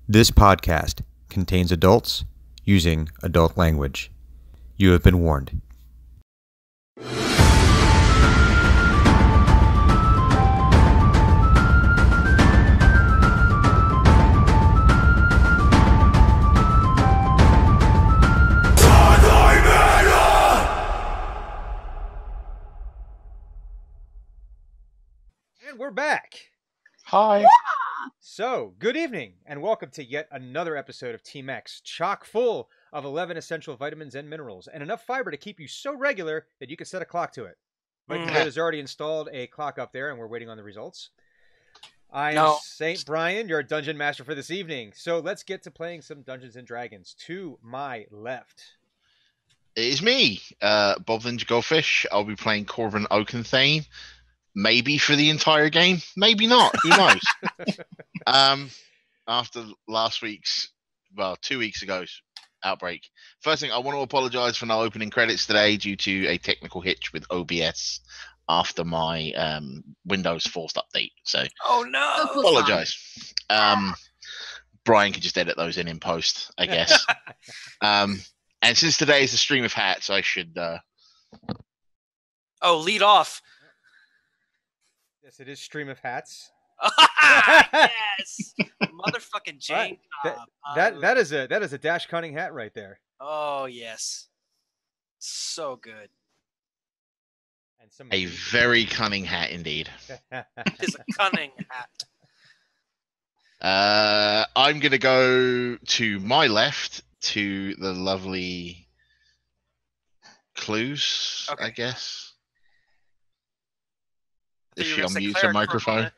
This podcast contains adults using adult language. You have been warned. And we're back. Hi. So, good evening, and welcome to yet another episode of Team X, chock full of 11 essential vitamins and minerals, and enough fiber to keep you so regular that you can set a clock to it. Mike has already installed a clock up there, and we're waiting on the results. I am St. Brian, your dungeon master for this evening. So let's get to playing some Dungeons and Dragons. To my left. It is me, Bob the Goldfish. I'll be playing Corbin Oakenthane. Maybe for the entire game, maybe not. Who knows? After last week's, 2 weeks ago's outbreak. First thing, I want to apologize for no opening credits today due to a technical hitch with OBS after my Windows forced update. So, oh no, apologize. Brian can just edit those in post, I guess. And since today is a stream of hats, I should. Lead off. Yes, it is Stream of Hats. Yes, motherfucking Jane. Right. That is a Dash Cunning hat right there. Oh yes, so good. And some a very cunning hat indeed. It is a cunning hat. I'm gonna go to my left to the lovely Clues, okay. I guess. If she unmutes her microphone.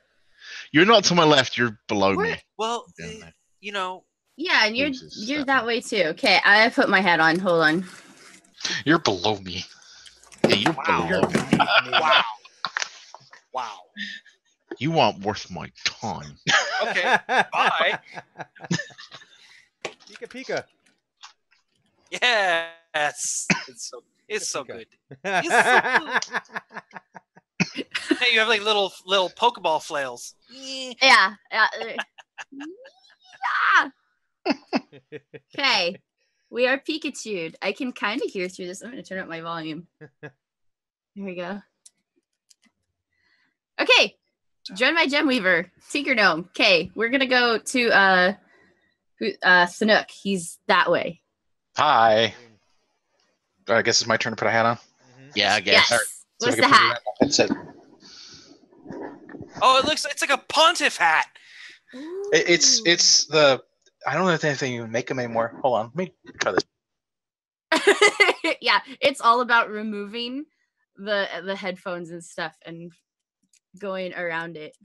You're not to my left. You're below me. Well, you know. Yeah, and you're that way too. Okay, I put my hat on. Hold on. You're below me. Yeah, you're below me. Wow. You aren't worth my time. Okay. Bye. Pika Pika. Yes. It's so good. It's so good. Hey, you have like little Pokeball flails. Yeah. Okay, we are Pikachu'd. I can kind of hear through this. I'm going to turn up my volume. Here we go. Okay, join my Gem Weaver, Tinker Gnome. Okay, we're going to go to Sanook. He's that way. Hi. I guess it's my turn to put a hat on. Yeah, I guess. Yes. What's the hat? Headset. Oh, it's like a pontiff hat. It's the I don't know if they even make them anymore. Hold on, let me try this. Yeah, it's all about removing the headphones and stuff and going around it.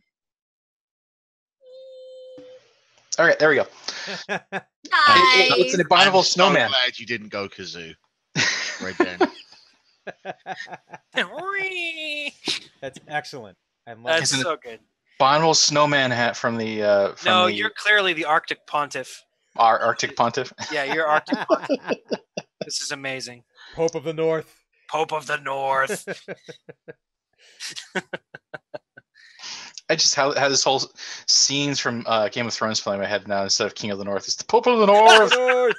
All right, there we go. Nice. It's an abominable snowman. I'm glad you didn't go kazoo. Right there. That's excellent. That's so good. Abominable snowman hat from the. You're clearly the Arctic Pontiff. Our Arctic Pontiff. Yeah, you're Arctic Pontiff. This is amazing. Pope of the North. Pope of the North. I just have this whole scenes from Game of Thrones playing in my head now instead of King of the North. It's the Pope of the North.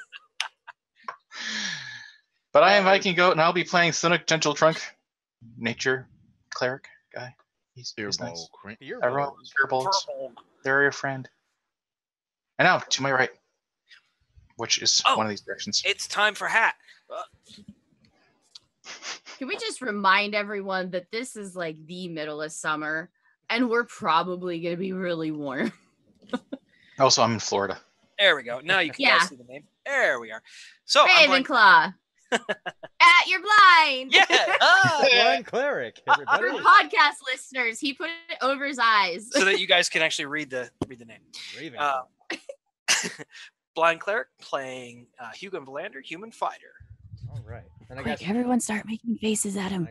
But I am Viking Goat, and I'll be playing Thunic Gentle Trunk, Nature Cleric guy. He's nice. Everyone, they're your friend. And now, to my right, which is one of these directions. It's time for hat. Can we just remind everyone that this is like the middle of summer, and we're probably going to be really warm. Also, I'm in Florida. There we go. Now you can guys see the name. There we are. So Ravenclaw. You're blind. Yeah. Blind cleric. Everybody. For podcast listeners, he put it over his eyes so that you guys can actually read the name. Blind cleric playing Hugon Valander, human fighter. All right. And Quick, everyone start making faces at him.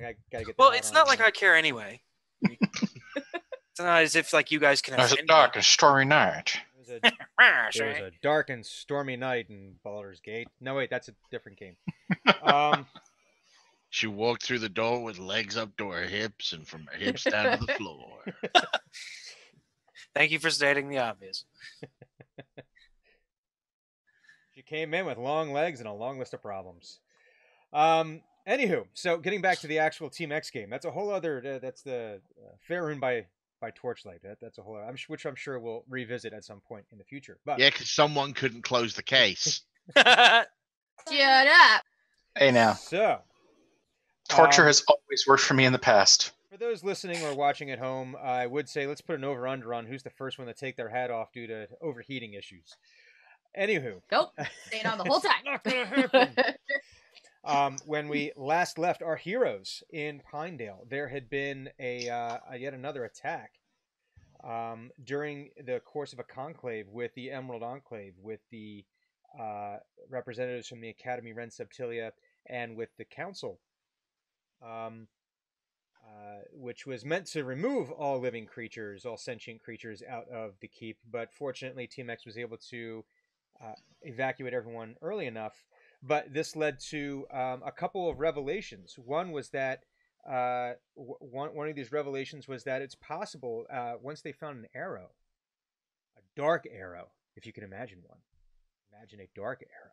Well, it's not like I care anyway. It's not as if like you guys can. It's a dark and stormy night. It was a dark and stormy night in Baldur's Gate. No, wait, that's a different game. She walked through the door with legs up to her hips and from her hips down to the floor. Thank you for stating the obvious. came in with long legs and a long list of problems. Anywho, so getting back to the actual Team X game, that's a whole other. That's the Faerun by Torchlight. That's a whole other, which I'm sure we'll revisit at some point in the future. But yeah, because someone couldn't close the case. Shut up. Hey now. So Torture has always worked for me in the past. for those listening or watching at home, I would say let's put an over/under on who's the first one to take their hat off due to overheating issues. Anywho, Nope. Staying on the whole time. Not gonna happen. When we last left our heroes in Pinedale, there had been a yet another attack during the course of a conclave with the Emerald Enclave, with the representatives from the Academy Ren Subtilia and with the Council, which was meant to remove all living creatures, all sentient creatures out of the keep. But fortunately, Team X was able to evacuate everyone early enough. But this led to a couple of revelations. One was that one of these revelations was that it's possible once they found an arrow, a dark arrow, if you can imagine one. Imagine a dark arrow.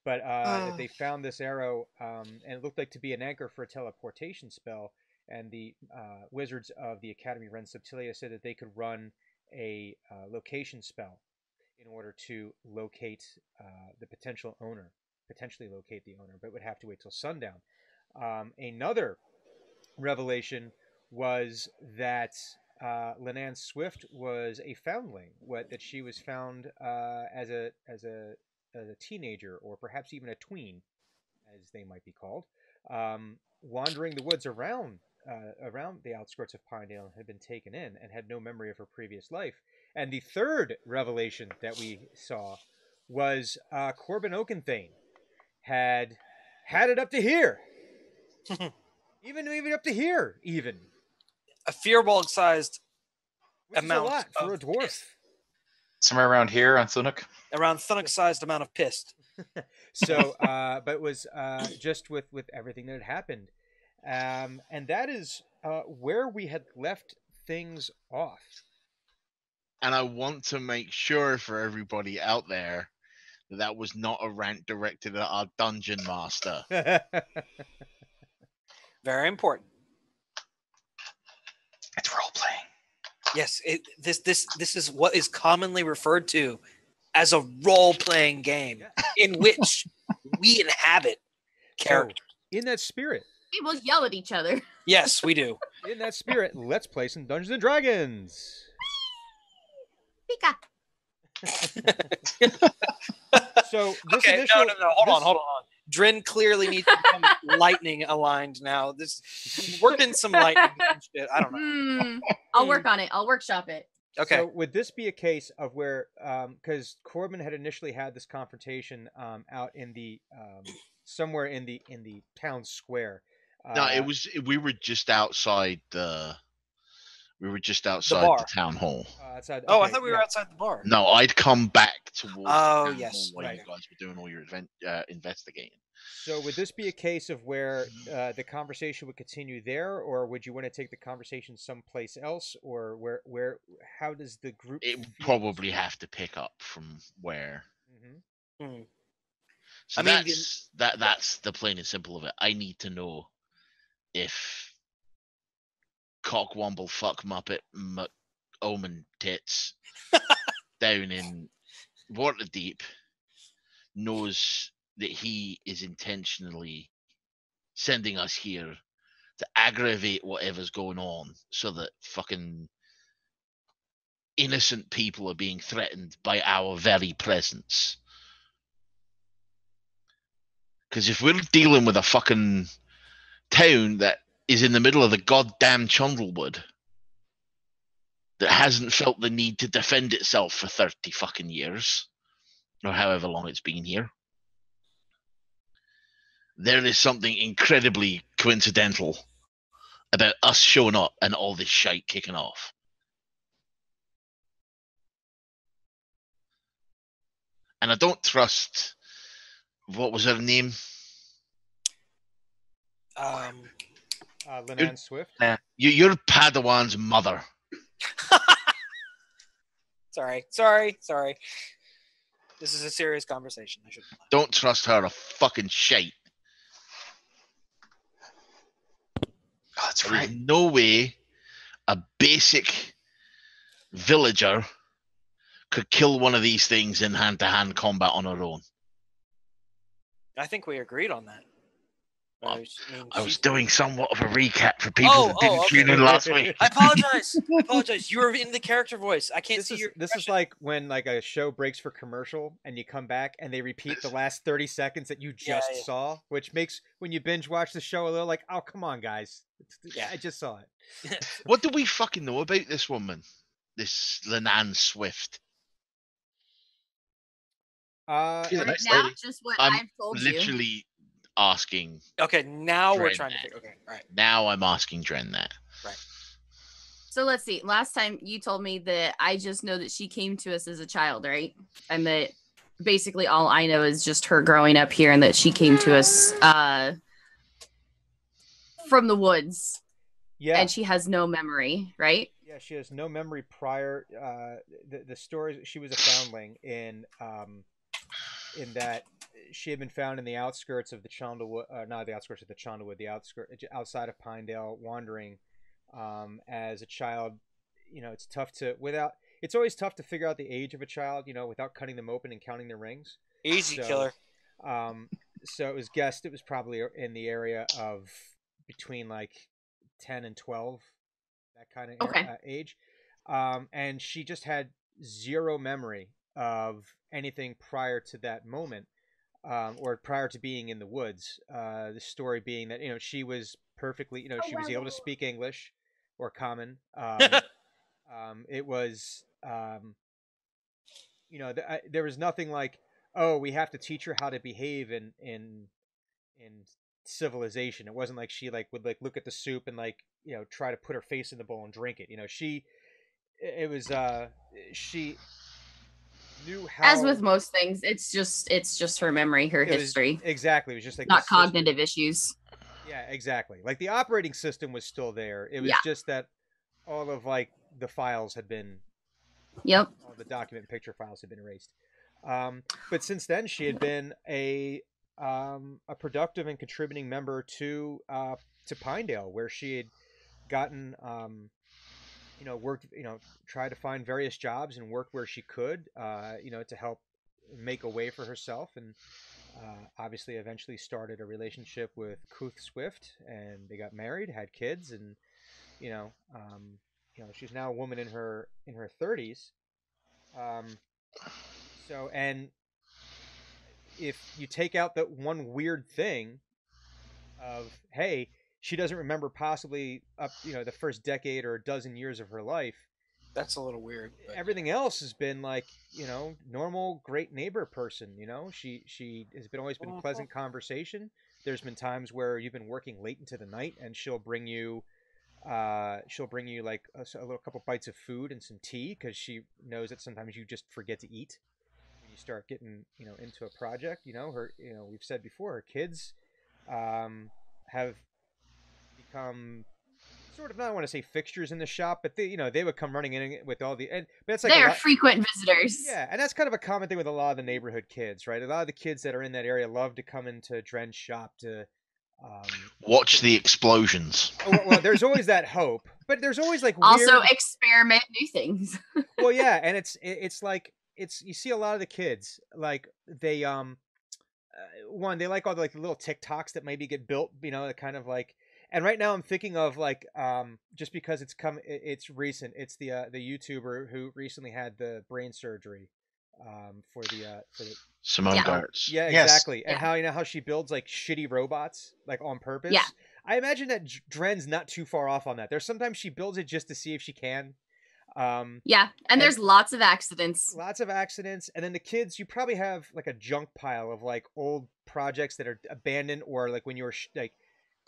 But they found this arrow, and it looked like to be an anchor for a teleportation spell. And the wizards of the Academy Ren Subtilia said that they could run a location spell in order to locate the potential owner. Potentially locate the owner, but would have to wait till sundown. Another revelation was that Linan Swift was a foundling. That she was found as a teenager, or perhaps even a tween, as they might be called, wandering the woods around the outskirts of Pinedale, had been taken in and had no memory of her previous life. And the third revelation that we saw was Corbin Oakenthane had it up to here. even up to here, even. A Fearball-sized amount is a lot for a dwarf. Somewhere around here on Thunuk. Around Thunuk-sized amount of pissed. So, but it was just with everything that had happened. And that is where we had left things off. And I want to make sure for everybody out there that was not a rant directed at our dungeon master. Very important. It's role playing. Yes, this is what is commonly referred to as a role-playing game in which we inhabit characters. So, in that spirit, We will yell at each other. Yes, we do. in that spirit, let's play some Dungeons and Dragons. Pika. So this Okay, initial, no. Hold on. Drin clearly needs to become lightning aligned now. This working some lightning and shit. I don't know. I'll work on it. I'll workshop it. Okay. So would this be a case of where, because Corbin had initially had this confrontation out in the somewhere in the town square. No, it was. We were just outside the. We were just outside the town hall. Outside, I thought we were outside the bar. No, I'd come back towards the town yes, hall while right. you guys were doing all your investigating. So would this be a case of where the conversation would continue there, or would you want to take the conversation someplace else, or where? How does the group? It would probably have to pick up from where. Mm-hmm. So that's the plain and simple of it. I need to know if Cockwomble fuck Muppet Omin Tits down in Waterdeep knows that he is intentionally sending us here to aggravate whatever's going on, so that fucking innocent people are being threatened by our very presence. Because if we're dealing with a fucking town that is in the middle of the goddamn Chundlewood, that hasn't felt the need to defend itself for 30 fucking years, or however long it's been here, there is something incredibly coincidental about us showing up and all this shite kicking off. And I don't trust, what was her name? Linan Swift. You're Padawan's mother. Sorry. This is a serious conversation. I should. Don't trust her a fucking shite. Oh, that's right. There's no way a basic villager could kill one of these things in hand-to-hand combat on her own. I think we agreed on that. I was doing somewhat of a recap for people that didn't tune in last week. I apologize. I apologize. You were in the character voice. I can't see your. This is like when like a show breaks for commercial and you come back and they repeat the last 30 seconds that you just saw, which makes when you binge watch the show a little like, oh come on guys, I just saw it. What do we fucking know about this woman? This Linan Swift. She's a Right nice now, lady. just what I'm I've told you. literally asking. Okay, now we're Dren trying to that. figure. Okay, all right. Now I'm asking Dren that. Right. So let's see. Last time you told me that I just know that she came to us as a child, right? And that basically all I know is just her growing up here and that she came to us from the woods. Yeah. And she has no memory, right? Yeah, she has no memory prior. The story, she was a foundling in that she had been found in the outskirts of the Chondelwood, not the outskirts of the Chondelwood, the outskirts outside of Pinedale, wandering as a child. You know, it's always tough to figure out the age of a child, you know, without cutting them open and counting their rings. Easy killer. So it was guessed it was probably in the area of between like 10 and 12, that kind of age. And she just had zero memory of anything prior to that moment, or prior to being in the woods. The story being that, you know, she was perfectly, you know, she was able to speak English or common. It was, you know, there was nothing like, oh, we have to teach her how to behave in civilization. It wasn't like she like would like look at the soup and like, you know, try to put her face in the bowl and drink it. You know, she knew how. As with most things, it's just her memory, her history. Exactly. It was just like not cognitive issues. Yeah, exactly. Like the operating system was still there. It was just that all of like the files had been, all the document and picture files had been erased. But since then, she had been a productive and contributing member to Pinedale, where she had gotten, you know, worked, you know, tried to find various jobs and worked where she could, you know, to help make a way for herself, and obviously eventually started a relationship with Kuth Swift, and they got married, had kids, and you know, she's now a woman in her 30s. So, and if you take out that one weird thing of, hey, she doesn't remember possibly up, you know, the first decade or a dozen years of her life. That's a little weird. But... everything else has been like, you know, normal, great neighbor person. You know, she has always been pleasant conversation. There's been times where you've been working late into the night, and she'll bring you like a little couple bites of food and some tea, because she knows that sometimes you just forget to eat when you start getting, you know, into a project. You know, we've said before, her kids have become sort of, not, I want to say fixtures in the shop, but they, you know, they would come running in with all the, but that's like they're frequent visitors. Yeah, and that's kind of a common thing with a lot of the neighborhood kids, right? A lot of the kids that are in that area love to come into Dren's shop to watch the explosions. Well, there's always that hope, but there's always like also experiment new things. Well, yeah, and it's like you see a lot of the kids like they one, they like all the like little TikToks that maybe get built, you know, that kind of like. And right now I'm thinking of like, just because it's recent, it's the YouTuber who recently had the brain surgery, for the Simone Gartz. Yeah, exactly. Yes. And how, you know, how she builds like shitty robots, like on purpose. Yeah. I imagine that Dren's not too far off on that. There's sometimes she builds it just to see if she can. Yeah, and there's lots of accidents. Lots of accidents. And then the kids, you probably have like a junk pile of like old projects that are abandoned, or like when you were like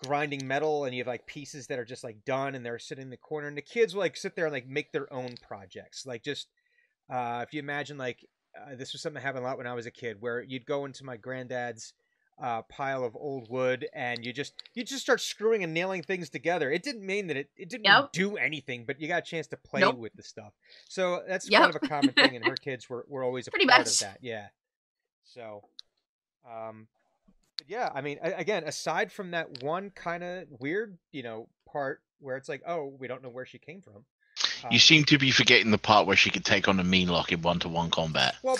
grinding metal and you have like pieces that are just like done and they're sitting in the corner, and the kids will like sit there and like make their own projects. Like just if you imagine like this was something that happened a lot when I was a kid, where you'd go into my granddad's pile of old wood and you just start screwing and nailing things together. It didn't mean that it didn't do anything, but you got a chance to play with the stuff. So that's kind of a common thing, and her kids were always a part of that. Yeah. So, but yeah, I mean, again, aside from that one kind of weird, part where it's like, oh, we don't know where she came from. You seem to be forgetting the part where she could take on a mean lock in 1-to-1 combat. Well,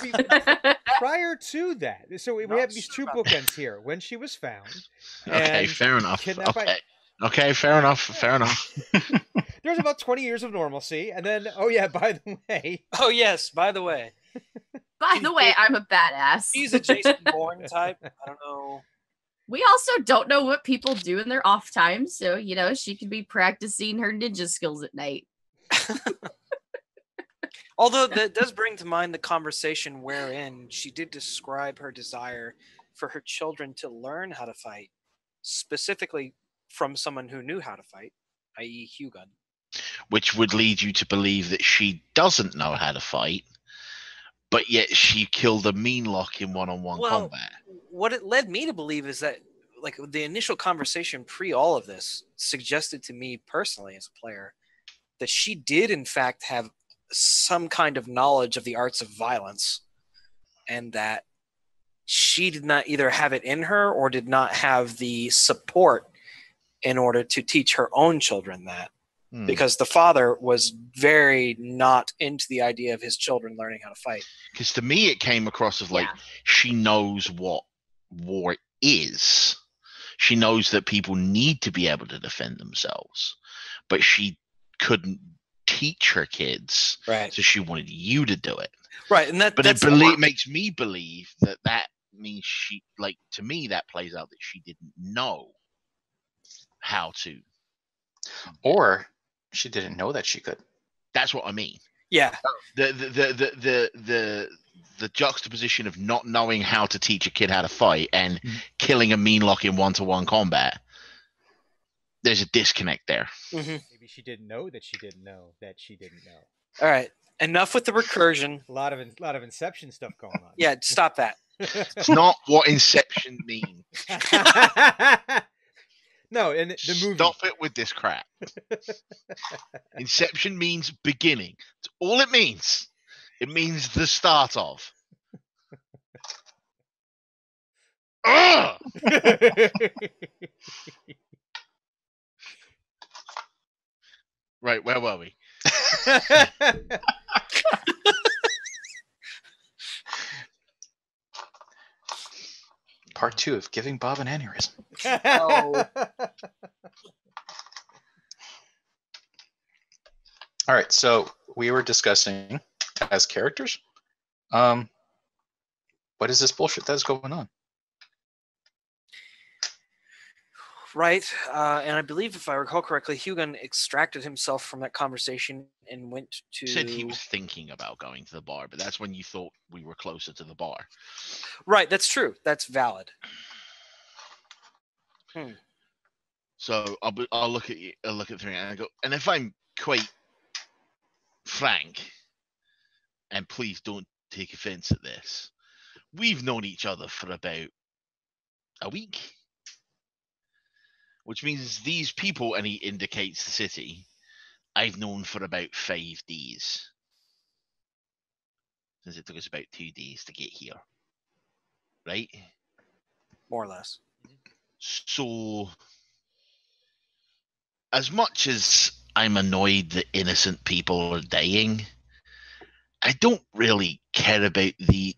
prior to that, so we have these two bookends here. When she was found. Okay, fair enough. Okay, fair enough. There's about 20 years of normalcy, and then, oh yeah, by the way. Oh yes, by the way. By the way, I'm a badass. He's a Jason Bourne type. I don't know. We also don't know what people do in their off time, so she could be practicing her ninja skills at night. Although that does bring to mind the conversation wherein she did describe her desire for her children to learn how to fight, specifically from someone who knew how to fight, i.e. Hugon. Which would lead you to believe that she doesn't know how to fight, but yet she killed a mean lock in 1-on-1 combat. What it led me to believe is that, like, the initial conversation pre all of this suggested to me personally as a player that she did in fact have some kind of knowledge of the arts of violence, and that she did not either have it in her or did not have the support in order to teach her own children that. Because the father was very not into the idea of his children learning how to fight. Because to me, it came across as like she knows what war is. She knows that people need to be able to defend themselves, but she couldn't teach her kids. Right. So she wanted you to do it. Right. And it makes me believe that means she, like, to me, that plays out that she didn't know how to. Or she didn't know that she could. That's what I mean. Yeah. The juxtaposition of not knowing how to teach a kid how to fight and killing a mean lock in 1-to-1 combat. There's a disconnect there. Mm-hmm. Maybe she didn't know that she didn't know that she didn't know. All right. Enough with the recursion. A lot of Inception stuff going on. Yeah, stop that. It's not what Inception means. No, in the movie. Stop it with this crap. Inception means beginning. That's all it means. It means the start of. Right, where were we? Part 2 of giving Bob an aneurysm. Oh. All right, so we were discussing as characters. What is this bullshit that's going on? Right, and I believe, if I recall correctly, Hugon extracted himself from that conversation and went to... Said he was thinking about going to the bar, but that's when you thought we were closer to the bar. Right, that's true. That's valid. So I'll look at you. I'll look at 3 and I go. And if I'm quite frank, and please don't take offense at this, we've known each other for about a week. Which means these people, and he indicates the city, I've known for about 5 days. Since it took us about 2 days to get here. Right? More or less. So, as much as I'm annoyed that innocent people are dying, I don't really care about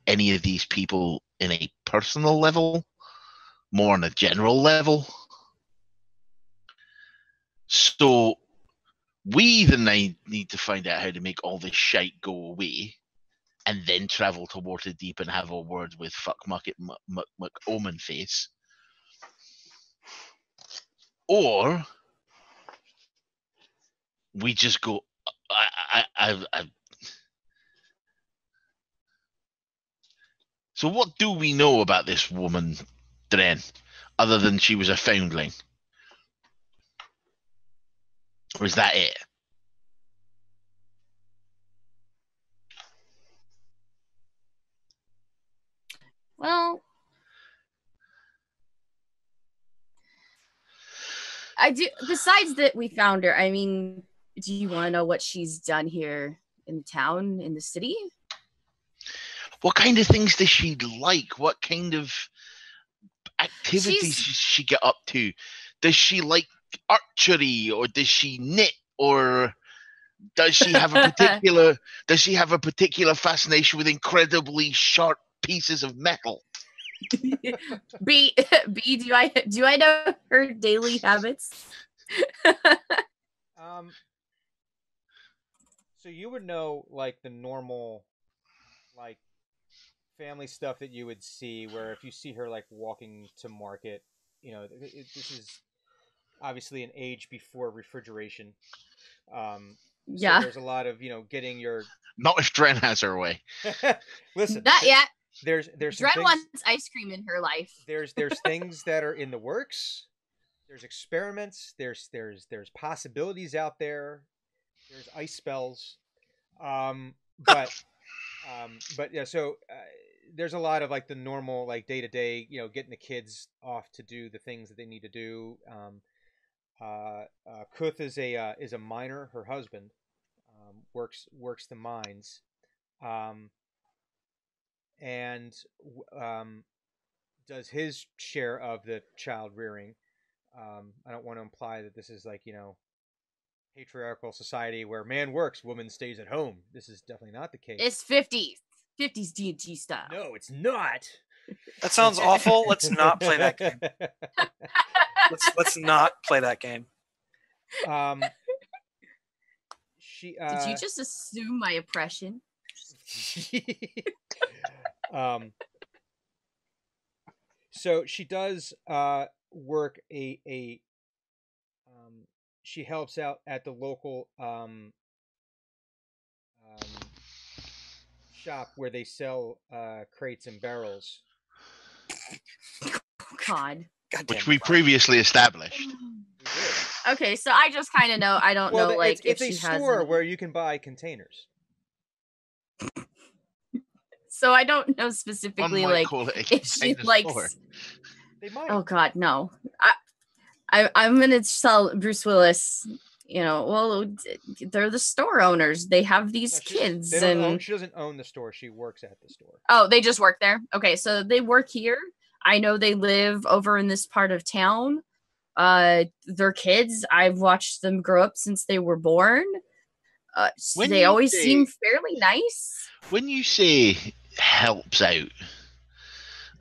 any of these people in a personal level, more on a general level. So we either need to find out how to make all this shite go away, and then travel to Waterdeep and have a word with Omin Face, or we just go. So what do we know about this woman, Dran, other than she was a foundling? Or is that it? Well, I do. Besides that, we found her. I mean, do you want to know what she's done here in town, in the city? What kind of things does she like? What kind of activities does she get up to? Does she like archery, or does she knit, or does she have a particular fascination with incredibly sharp pieces of metal? B, do I know her daily habits? So you would know like the normal, like family stuff that you would see, where if you see her like walking to market, you know, this is obviously an age before refrigeration. Yeah. So there's a lot of, you know, getting your. Not if Dren has her way. Listen. Not yet. There's Dren wants ice cream in her life. There's things that are in the works. There's experiments. There's possibilities out there. There's ice spells. But yeah. So there's a lot of like the normal like day to day, you know, getting the kids off to do the things that they need to do. Kuth is a miner. Her husband works the mines, and does his share of the child rearing. I don't want to imply that this is like, you know, patriarchal society where man works, woman stays at home. This is definitely not the case. It's 50s D&D style. No, it's not. That sounds awful. Let's not play that game. Let's not play that game. Did you just assume my oppression? So she does work she helps out at the local shop where they sell crates and barrels. God. Which we previously established. Okay, so I just kind of know. I don't know, like, it's a store where you can buy containers. So I don't know specifically, like, if she likes. Store. They might. Oh God, no! I'm gonna tell Bruce Willis. You know, well, they're the store owners. They have these kids, she doesn't own the store. She works at the store. Oh, they just work there. Okay, so they work here. I know they live over in this part of town. They're kids. I've watched them grow up since they were born. They always seem fairly nice. When you say helps out,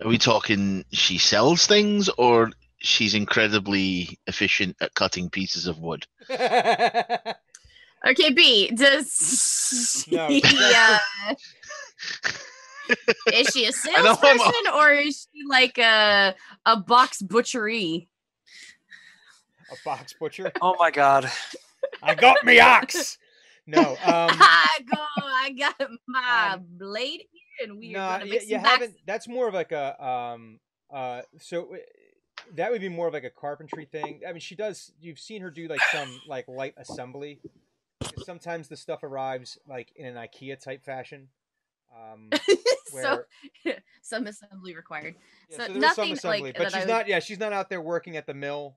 are we talking she sells things, or she's incredibly efficient at cutting pieces of wood? Okay, B, does no, is she a salesperson, or is she like a box butchery? A box butcher? Oh my God! I got me ox. No, I got my blade here, and we're gonna mix you haven't. That's more of like a So that would be more of like a carpentry thing. I mean, she does. You've seen her do like some like light assembly. Sometimes the stuff arrives like in an IKEA type fashion. So some assembly required. Yeah, so nothing some assembly, like. But she's not. Yeah, she's not out there working at the mill.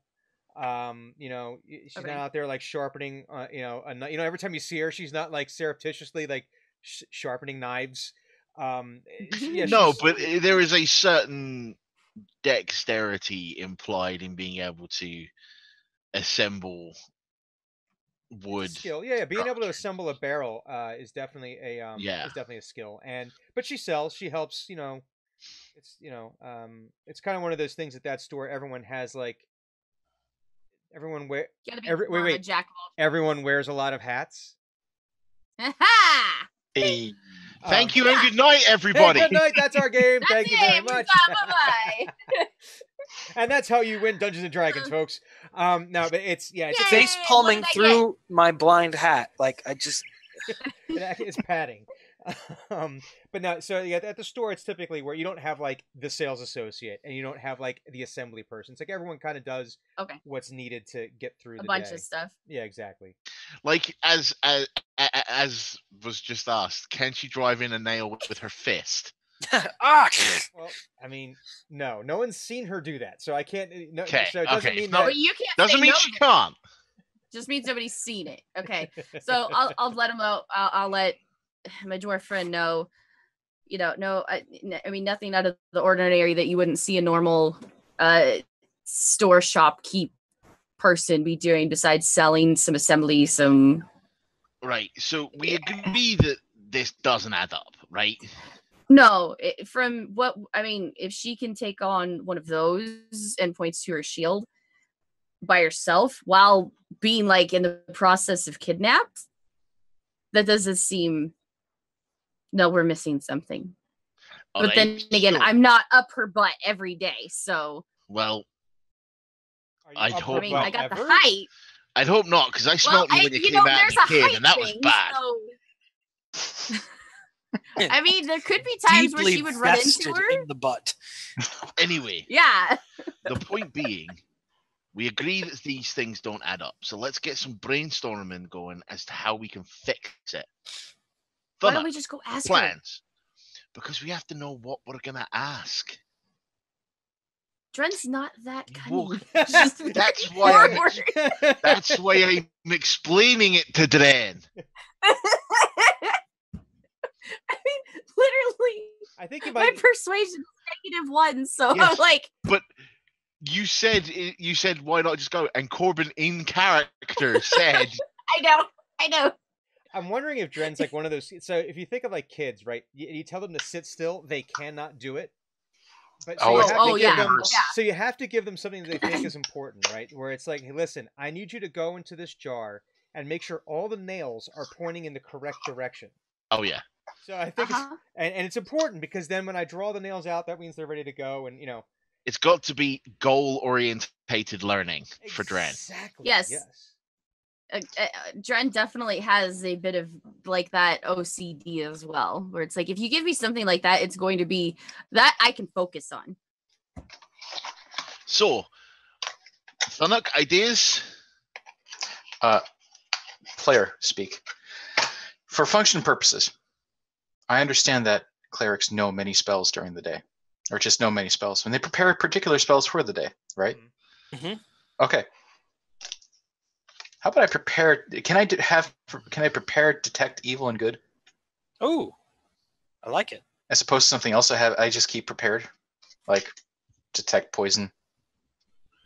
You know, she's Okay. not out there like sharpening. You know, every time you see her, she's not like surreptitiously like sharpening knives. No, but there is a certain dexterity implied in being able to assemble wood. Skill, yeah, being able to assemble a barrel is definitely is definitely a skill. But she sells, she helps. You know, it's it's kind of one of those things at that store. Everyone has like. Everyone Everyone wears a lot of hats. Hey. Thank you and good night, everybody. Hey, good night. That's our game. Thank you very much. Bye. And that's how you win Dungeons and Dragons, folks. No, but it's face palming through my blind hat. Like I just it's padding. But no, so yeah, at the store it's typically where you don't have like the sales associate and you don't have like the assembly person. It's like everyone kind of does what's needed to get through the bunch day. of stuff. Yeah, exactly. Like as was just asked, can she drive in a nail with her fist? Well, I mean, no one's seen her do that, so I can't. No, okay. So it doesn't mean that. You can't. Doesn't mean she can't. Just means nobody's seen it. Okay, so I'll let him know. I'll let my dwarf friend know. no, I mean, nothing out of the ordinary that you wouldn't see a normal store shopkeep person be doing besides selling some assembly, some. Right. So we agree that this doesn't add up, right? No, from what I mean, if she can take on one of those and points to her shield by herself while being like in the process of kidnapped, that doesn't seem. No, we're missing something. But then again, I'm not up her butt every day, so. Well, I hope. I mean, I got the height. I'd hope not, because I smelled you when you came out as a kid, and that was bad. So... I mean, there could be times where she would run into her in the butt. Anyway, yeah. The point being, we agree that these things don't add up. So let's get some brainstorming going as to how we can fix it. Why don't we just go ask plans? Because we have to know what we're gonna ask. Dren's not that cunning. That's why I'm explaining it to Dren. I mean, literally, I think my persuasion is -1, so yes, I'm like. But you said why not just go? And Corbin in character said, I know. I'm wondering if Dren's like one of those. So if you think of like kids, right? You tell them to sit still, they cannot do it. But so so you have to give them something that they think is important, right? Where it's like, hey, listen, I need you to go into this jar and make sure all the nails are pointing in the correct direction. Oh yeah. So I think and it's important because then when I draw the nails out, that means they're ready to go, and it's got to be goal-orientated learning for Dren. Exactly. Yes. Dren definitely has a bit of like that OCD as well, where it's like, if you give me something like that, it's going to be that I can focus on. So, Thunuk, ideas? Player speak. For function purposes, I understand that clerics know many spells during the day, or just know many spells when they prepare particular spells for the day, right? Mm-hmm. Okay. How about I prepare? Can I prepare detect evil and good? Oh, I like it. As opposed to something else I just keep prepared, like detect poison.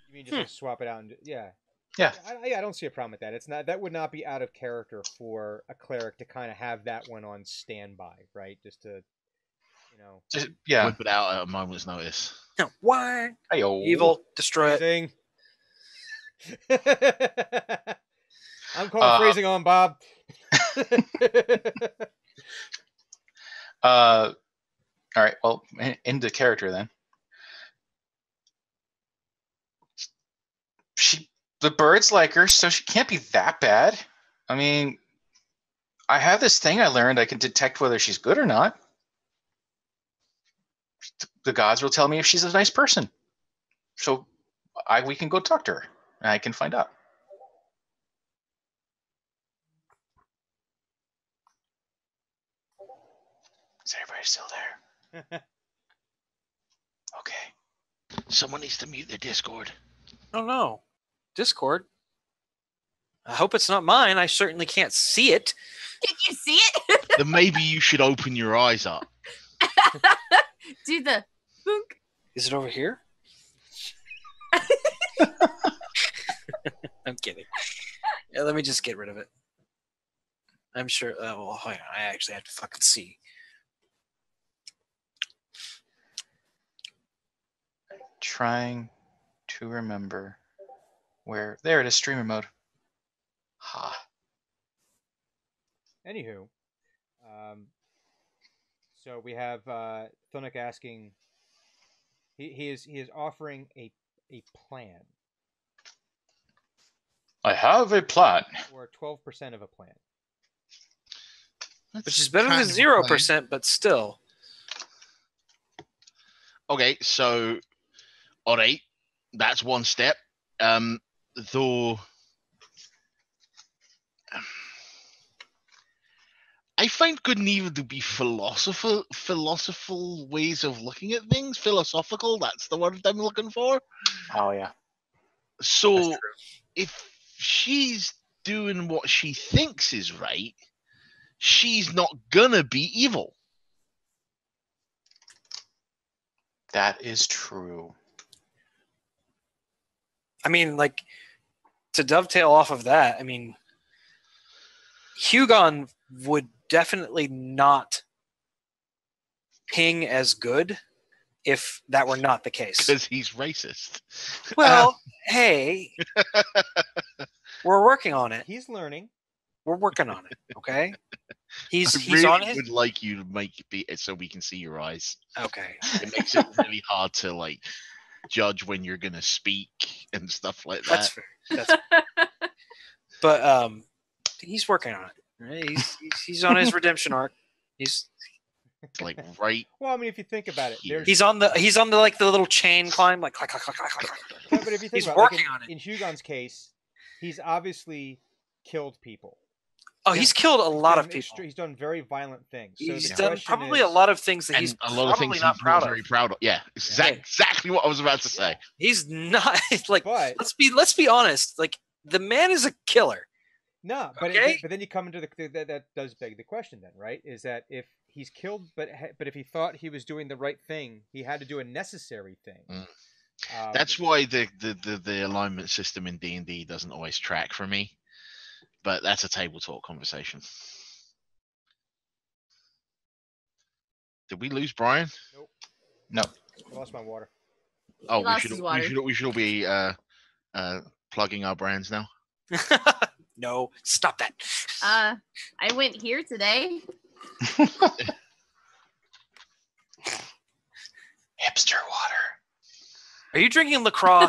You mean just swap it out and Yeah. I don't see a problem with that. It's not, that would not be out of character for a cleric to kind of have that one on standby, right? Just to, whip it out at a moment's notice. Why? Hey-o. Evil, destroy it. I'm calling phrasing on Bob. All right. Well, into character then. The birds like her, so she can't be that bad. I mean, I have this thing I learned. I can detect whether she's good or not. The gods will tell me if she's a nice person. So we can go talk to her, and I can find out. Is everybody still there? Okay. Someone needs to mute their Discord. Oh no. Discord? I hope it's not mine. I certainly can't see it. Can you see it? Then maybe you should open your eyes up. Do the boonk. Is it over here? I'm kidding. Yeah, let me just get rid of it. I'm sure. Well, hang on. I actually have to fucking see. Trying to remember where. There it is, streamer mode. Ha. Anywho, so we have Thunuk asking. He is offering a plan. I have a plan. Or 12% of a plan. Which is better than 0%, but still. Okay, so, all right, that's one step. Though, I find good and evil to be philosophical ways of looking at things. Philosophical, that's the word I'm looking for. Oh, yeah. So, if she's doing what she thinks is right, she's not gonna be evil. That is true. I mean, like, to dovetail off of that, I mean, Hugon would definitely not ping as good if that were not the case. Because he's racist. Well, hey, we're working on it. He's learning. We're working on it. Okay. He's really on his. Would like you to make it so we can see your eyes. Okay. It makes it really hard to like judge when you're gonna speak and stuff like that. That's fair. That's fair. But he's working on it. Right? He's on his redemption arc. He's like right. Well, I mean, if you think about it, he's on the like the little chain climb, like clack, clack, clack, clack, clack. But if you think he's about working it, on it. In Hugon's case, he's obviously killed people. Oh, he's killed a lot of people. He's done very violent things. So he's done probably a lot of things that he's probably not proud of. Very proud of. Yeah, exactly what I was about to say. He's not like. But, let's be honest. Like the man is a killer. No, but okay? But then you come into that does beg the question. Then, right? Is that if he's killed, but if he thought he was doing the right thing, he had to do a necessary thing. Mm. That's why the alignment system in D&D doesn't always track for me. But that's a table talk conversation. Did we lose Brian? Nope. No. I lost my water. Oh, we should all be plugging our brands now. No, stop that. I went here today. Hipster water. Are you drinking LaCroix?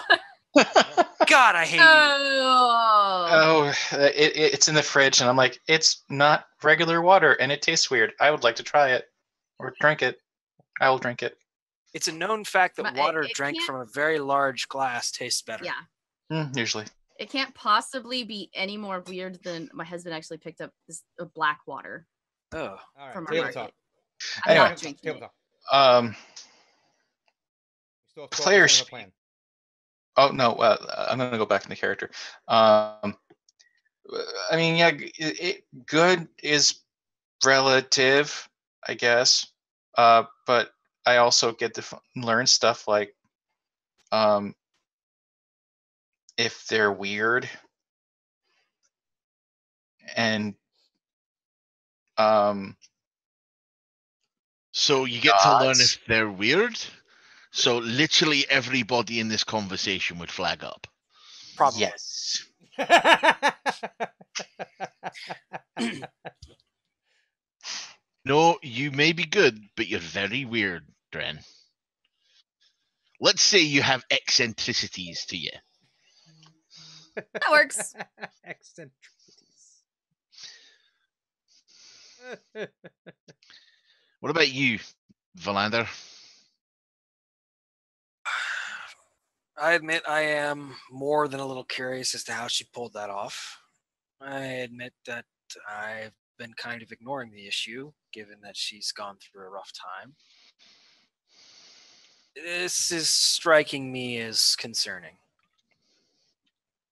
God, I hate you. Oh, it's in the fridge, and I'm like, it's not regular water, and it tastes weird. I would like to try it or drink it. I will drink it. It's a known fact that water drank from a very large glass tastes better. Yeah. Usually. It can't possibly be any more weird than my husband actually picked up this black water. Oh, all right. From Table our talk. I'm not drinking Table it. talk. Players. Oh no, I'm gonna go back into character. I mean, yeah, good is relative, I guess. But I also get to learn stuff like, if they're weird, and so you get to learn if they're weird. So literally everybody in this conversation would flag up. Probably. Yes. No, you may be good, but you're very weird, Dren. Let's say you have eccentricities to you. That works. Eccentricities. What about you, Valander? I admit I am more than a little curious as to how she pulled that off. I admit that I've been kind of ignoring the issue, given that she's gone through a rough time. This is striking me as concerning.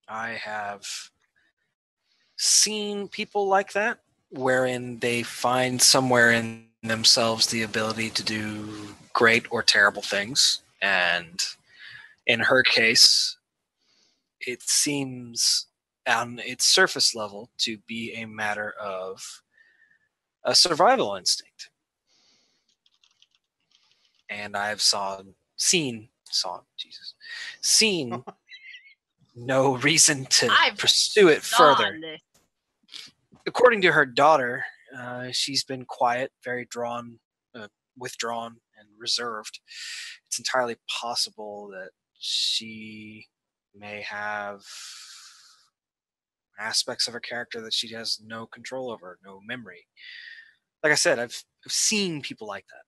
I have seen people like that, wherein they find somewhere in themselves the ability to do great or terrible things, and in her case, it seems on its surface level to be a matter of a survival instinct. And I've seen no reason to pursue it further. According to her daughter, she's been quiet, very withdrawn, and reserved. It's entirely possible that she may have aspects of her character that she has no control over, no memory. Like I said, I've seen people like that.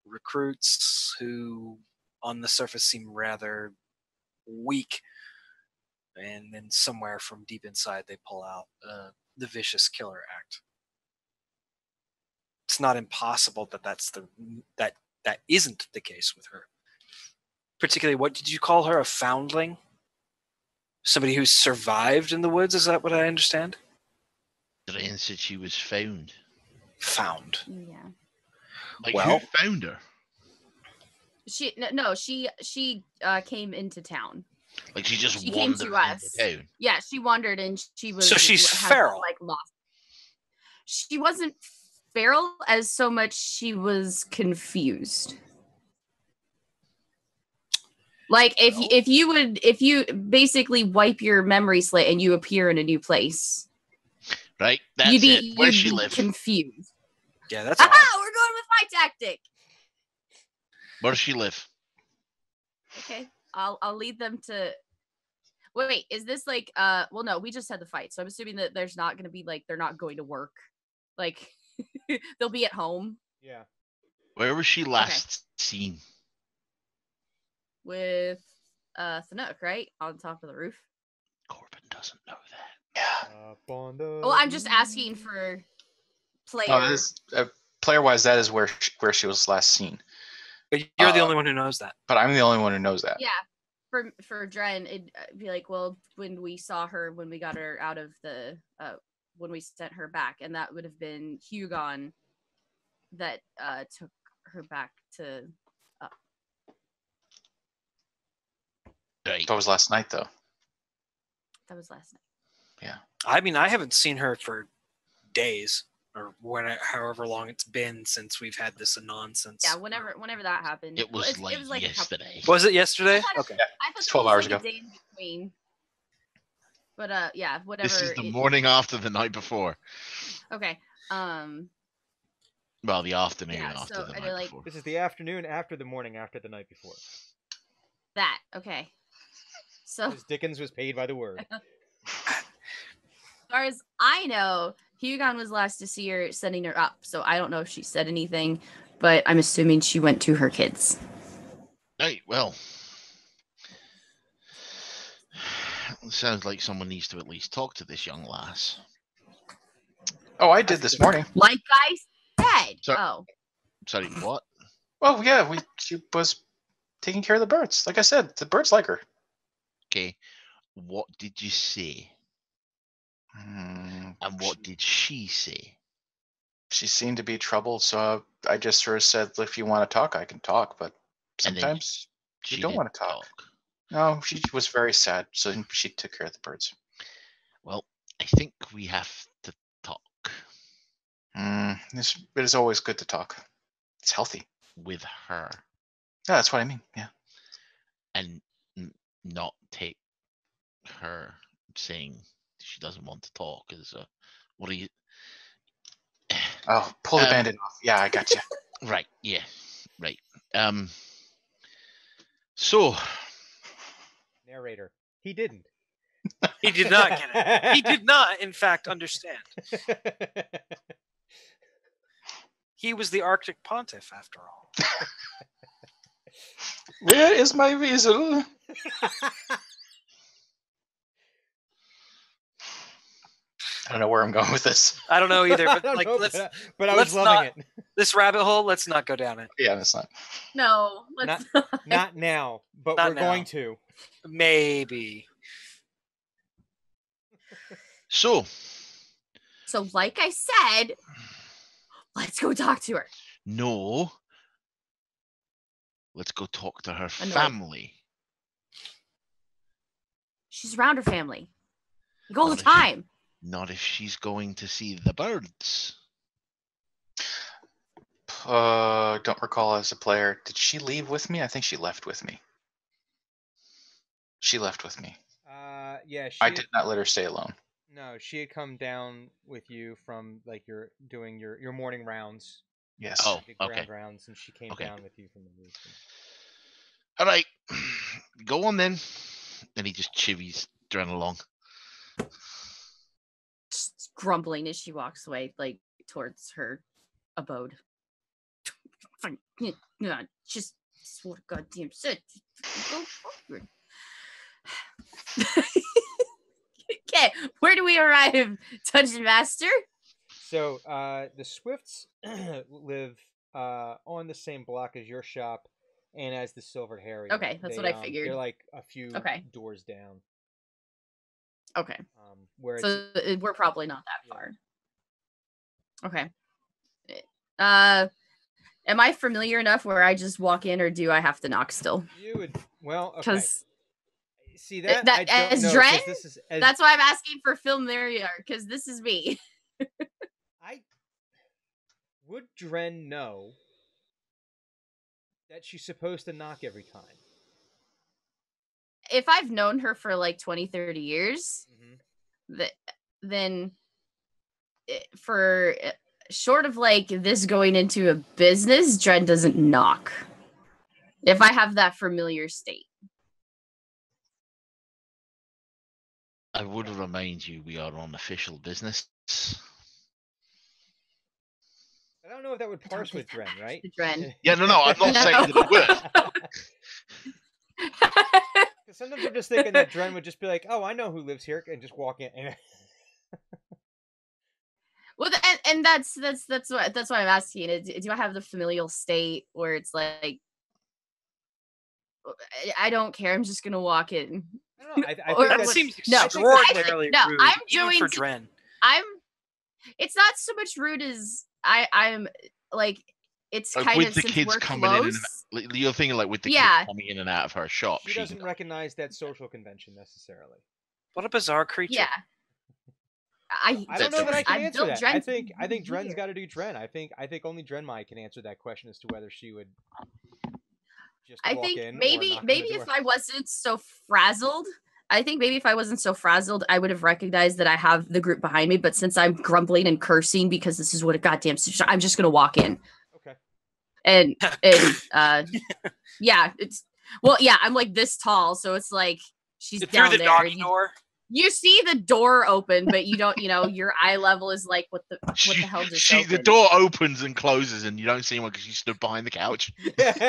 Recruits who on the surface seem rather weak, and then somewhere from deep inside they pull out the vicious killer act. It's not impossible that isn't the case with her. Particularly, what did you call her? A foundling? Somebody who survived in the woods? Is that what I understand? Dren said she was found. Found. Yeah. Like, who found her? She came into town. Like she just She wandered came to us. into town. Yeah, she wandered and she was. So she's feral. Like lost. She wasn't feral as so much she was confused. Like if you basically wipe your memory slate and you appear in a new place, right? That's it. Where does she live? Confused. Yeah, that's. We're going with my tactic. Where does she live? Okay, I'll lead them to. Wait, is this like well no, we just had the fight, so I'm assuming that there's not going to be like they're not going to work, like they'll be at home. Yeah. Where was she last seen? With Thanuk, right? On top of the roof. Corbin doesn't know that. Yeah. Well, I'm just asking for player. Player-wise, that is where she was last seen. But you're the only one who knows that. But I'm the only one who knows that. Yeah. For Dren, it'd be like, well, when we saw her, when we got her out of the, when we sent her back, and that would have been Hugon that took her back to. Right. That was last night, though. That was last night. Yeah. I mean, I haven't seen her for days, or however long it's been since we've had this nonsense. Yeah, whenever that happened. It was, it was like yesterday. Was it yesterday? Okay. I thought 12 hours like ago. A day in between. But yeah, whatever. This is the morning after the night before. Okay. Well, the afternoon Yeah, after so the are night they, like- before. This is the afternoon after the morning after the night before. That okay. So Because Dickens was paid by the word. as far as I know, Hugon was last to see her setting her up, so I don't know if she said anything, but I'm assuming she went to her kids. Right, well. It sounds like someone needs to at least talk to this young lass. Oh, I did this morning. Like I said. Sorry. Oh. Sorry, what? Well, yeah, she was taking care of the birds. Like I said, the birds like her. Okay, what did you say? And what did she say? She seemed to be troubled, so I just sort of said, if you want to talk, I can talk, but sometimes you don't want to talk. No, she was very sad, so she took care of the birds. Well, I think we have to talk. It is always good to talk. It's healthy. With her. Yeah, that's what I mean, yeah. And not take her saying she doesn't want to talk as a, what are you... Oh, pull the bandit off. Yeah, I got you. Right, yeah, right. So... Narrator. He didn't. He did not get it. He did not, in fact, understand. He was the Arctic Pontiff, after all. Where is my weasel? I don't know where I'm going with this. I don't know either, but like, but I was loving it. This rabbit hole, let's not go down it. Yeah, that's not. No, let's Not now, but Not we're now. going to. Maybe. So, like I said, let's go talk to her. no. Let's go talk to her family. She's around her family. Like all the time. Not if she's going to see the birds. Don't recall as a player. Did she leave with me? I think she left with me. She left with me. Yeah. I did not let her stay alone. No, she had come down with you from like you're doing your morning rounds. Yes. Oh, big okay. Rounds, and she came down with you from the roof. All right, go on then. And he just chivies Dren along. Just grumbling as she walks away, like towards her abode. Just what goddamn shit. Go forward. Okay, where do we arrive, Dungeon Master? So the Swifts live on the same block as your shop and as the Silvered Harry. Okay, that's what I figured. They're like a few doors down. Okay. Where so we're probably not that far. Okay. Am I familiar enough where I just walk in, or do I have to knock still? You would. Well, okay. Because see that I don't as know. Dren, This is that's why I'm asking for familiar, because this is me. Would Dren know that she's supposed to knock every time? If I've known her for like 20, 30 years, then for short of like this going into a business, Dren doesn't knock. If I have that familiar state. I would remind you we are on official business. I don't know if that would parse with Dren, right? Dren. Yeah, no, I'm not saying that it would. Sometimes I'm just thinking that Dren would just be like, "Oh, I know who lives here," and just walk in. Well, and that's why I'm asking. Do I have the familial state where it's like, I don't care, I'm just gonna walk in? I think that seems extraordinarily rude. I'm doing for Dren. It's not so much rude as I'm like, it's kind with of the since kids we're coming close. You're thinking like with the kids coming in and out of her shop. She doesn't recognize that social convention necessarily. What a bizarre creature. Yeah. I don't know that I can answer that. Dren I think Dren's got to do Dren. I think only Dren Mai can answer that question as to whether she would just walk in. Maybe if I wasn't so frazzled, I would have recognized that I have the group behind me. But since I'm grumbling and cursing because this is what a goddamn, I'm just gonna walk in. Okay. And yeah, I'm like this tall, so it's like she's down through the there. doggy door. You see the door open, but you don't. Your eye level is like, what the hell just opened? The door opens and closes, and you don't see anyone because you stood behind the couch.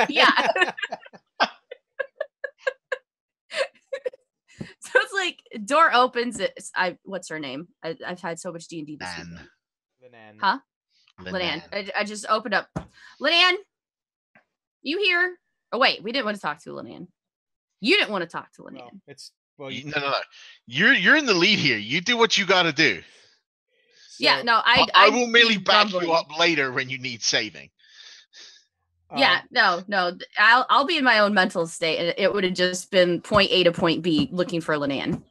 Yeah. So it's like door opens. What's her name? I've had so much D&D this week. Linan. Huh? Linan. I just opened up. Linan, you here? Oh wait, we didn't want to talk to Linan. You didn't want to talk to Linan. No. You're in the lead here. You do what you got to do. So, yeah, no, I will merely back you up later when you need saving. Yeah, no, I'll be in my own mental state, and it would have just been point A to point B, looking for Linan.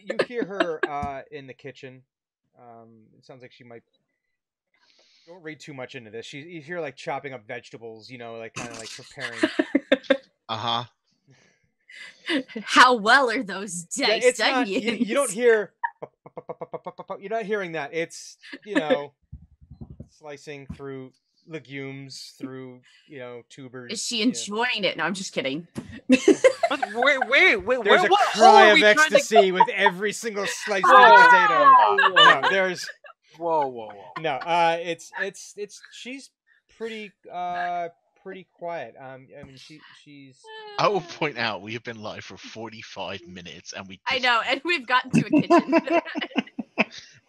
You hear her in the kitchen. It sounds like she might. Don't read too much into this. You hear like chopping up vegetables. Like kind of like preparing. How well are those diced onions? You don't hear. You're not hearing that. It's slicing through legumes, through tubers. Is she enjoying it? No, I'm just kidding. Wait, there's a cry of ecstasy with every single slice of potato. No, there's. Whoa. No, it's she's pretty quiet. I mean, she's. I will point out we have been live for 45 minutes, and I know, and we've gotten to a kitchen.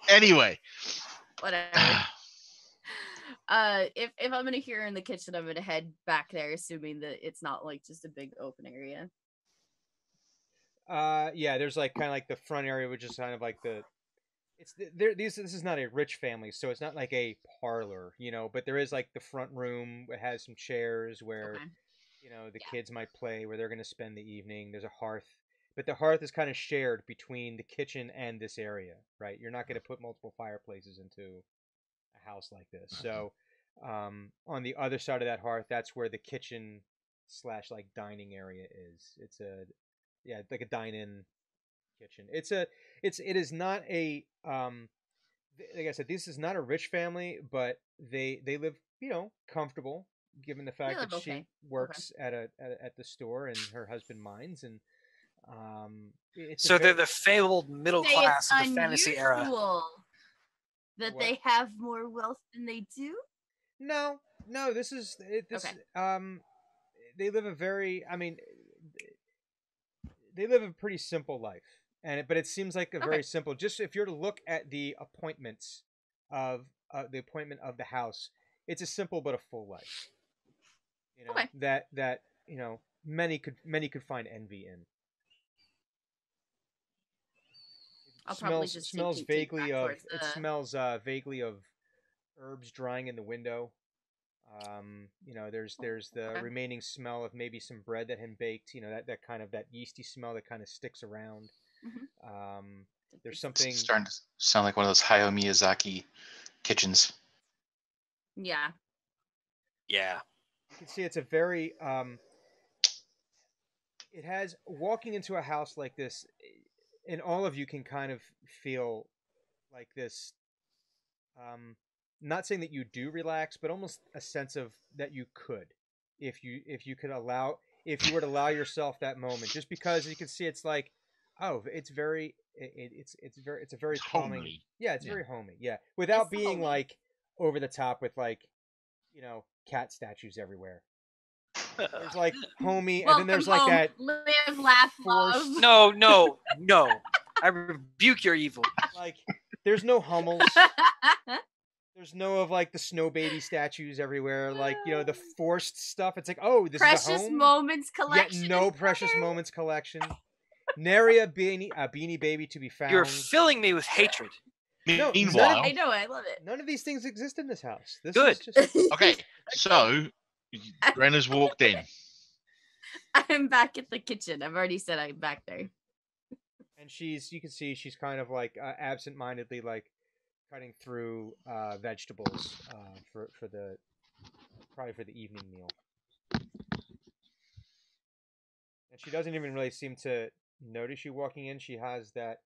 Anyway. Whatever. If I'm gonna hear her in the kitchen, I'm gonna head back there, assuming that it's not like just a big open area. Yeah, there's like kind of like the front area, which is kind of like this is not a rich family, so it's not like a parlor, but there is like the front room. It has some chairs where, the kids might play, where they're going to spend the evening. There's a hearth, but the hearth is kind of shared between the kitchen and this area, right? You're not going to put multiple fireplaces into a house like this. So, on the other side of that hearth, that's where the kitchen / like dining area is. It's like a dine-in kitchen. It is not a like I said, this is not a rich family, but they live comfortable, given the fact that she works at the store and her husband mines, and so they're the fabled middle class of the fantasy era. That they have more wealth than they do. No, this is this. Okay. They live they live a pretty simple life. But it seems like a very simple. Just if you're to look at the appointments of the appointment of the house, it's a simple but a full life. That many could find envy in. It smells vaguely of herbs drying in the window. You know, there's the remaining smell of maybe some bread that had been baked. You know, that kind of that yeasty smell that kind of sticks around. There's something It's starting to sound like one of those Hayao Miyazaki kitchens. Yeah. Yeah. You can see it's a very it has walking into a house like this, and all of you can kind of feel like this. Not saying that you do relax, but almost a sense of that you could, if you were to allow yourself that moment, just because you can see it's like, oh, it's very it's a very calming. Homely. Yeah, it's very homey. Yeah, without It's being homey. like over the top with like, you know, cat statues everywhere. There's like homey, and then there's like home. that Live, laugh, forced. love. No. I rebuke your evil. Like, there's no Hummels. There's no of like the snow baby statues everywhere. Like, you know, the forced stuff. It's like, oh, this Precious is a home. Moments collection. Yet no Precious Moments collection. Nary a beanie baby to be found. You're filling me with hatred. No, Meanwhile, I know, I love it. none of these things exist in this house. This Good. is just... okay, so Brenna's walked in. I'm back at the kitchen. I've already said I'm back there. And you can see she's kind of like absent-mindedly like cutting through vegetables for the evening meal. And she doesn't even really seem to notice you walking in. She has that.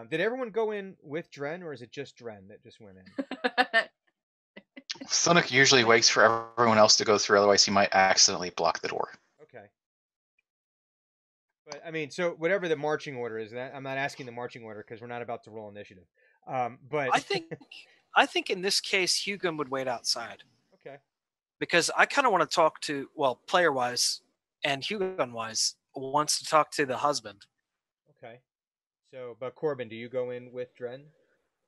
Did everyone go in with Dren, or is it just Dren that just went in? Sonic usually waits for everyone else to go through, otherwise he might accidentally block the door. Okay. But I mean, so whatever the marching order is, that I'm not asking the marching order because we're not about to roll initiative. But I think in this case, Hugon would wait outside. Okay. Because I kind of want to talk to, well, player-wise and Hugon-wise, wants to talk to the husband. Okay. So, but Corbin, do you go in with Dren?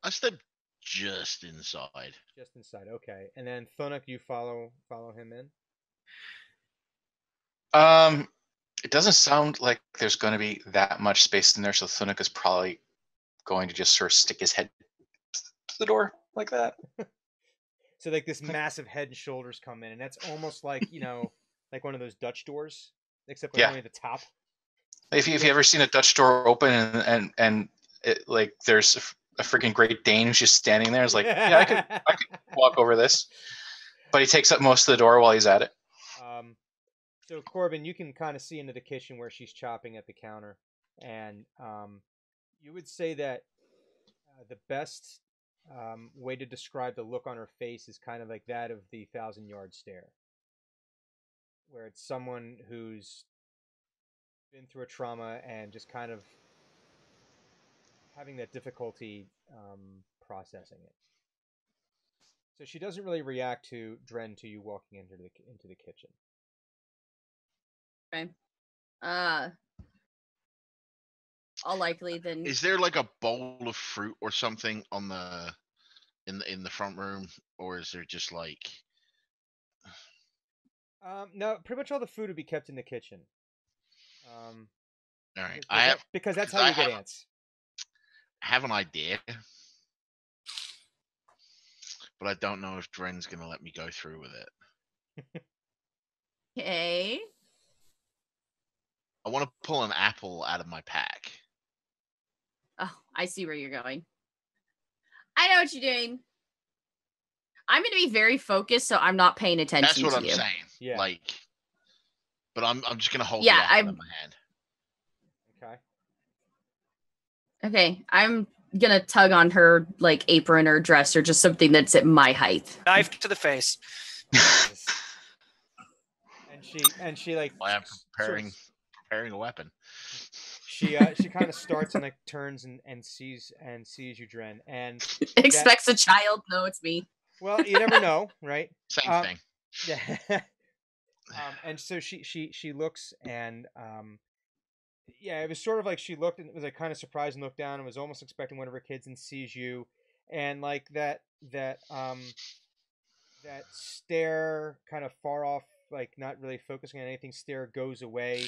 I stepped just inside. Just inside. Okay. And then Thunuk, you follow him in? It doesn't sound like there's going to be that much space in there, so Thunuk is probably going to just sort of stick his head to the door like that. So like this massive head and shoulders come in, and that's almost like, you know, like one of those Dutch doors, except like only the top. If you ever seen a Dutch door open and it, like there's a freaking Great Dane who's just standing there, it's like, yeah, I could walk over this, but he takes up most of the door while he's at it. So Corbin, you can kind of see into the kitchen where she's chopping at the counter, and you would say that the best way to describe the look on her face is kind of like that of the 1,000-yard stare, where it's someone who's been through a trauma and just kind of having that difficulty processing it. So she doesn't really react to Dren to you walking into the kitchen. Okay. All likely then. Is there like a bowl of fruit or something on the in the front room, or is there just like? No, pretty much all the food would be kept in the kitchen. All right, because that's how you get ants. I have an idea, but I don't know if Dren's gonna let me go through with it. Okay. I want to pull an apple out of my pack. Oh, I see where you're going. I know what you're doing. I'm going to be very focused, so I'm not paying attention to you. That's what I'm saying. Yeah. Like, but I'm just going to hold the apple in my hand. Okay. Okay, I'm going to tug on her, like, apron or dress or just something that's at my height. Knife to the face. and she like. I am preparing a weapon. She kind of starts and like turns and sees you, Dren, and expects a child. No, it's me. Well, you never know, right? Same thing. Yeah. And so she looks and yeah, it was sort of like she looked and was like kind of surprised and looked down and was almost expecting one of her kids and sees you, and like that stare kind of far off, like not really focusing on anything, stare goes away.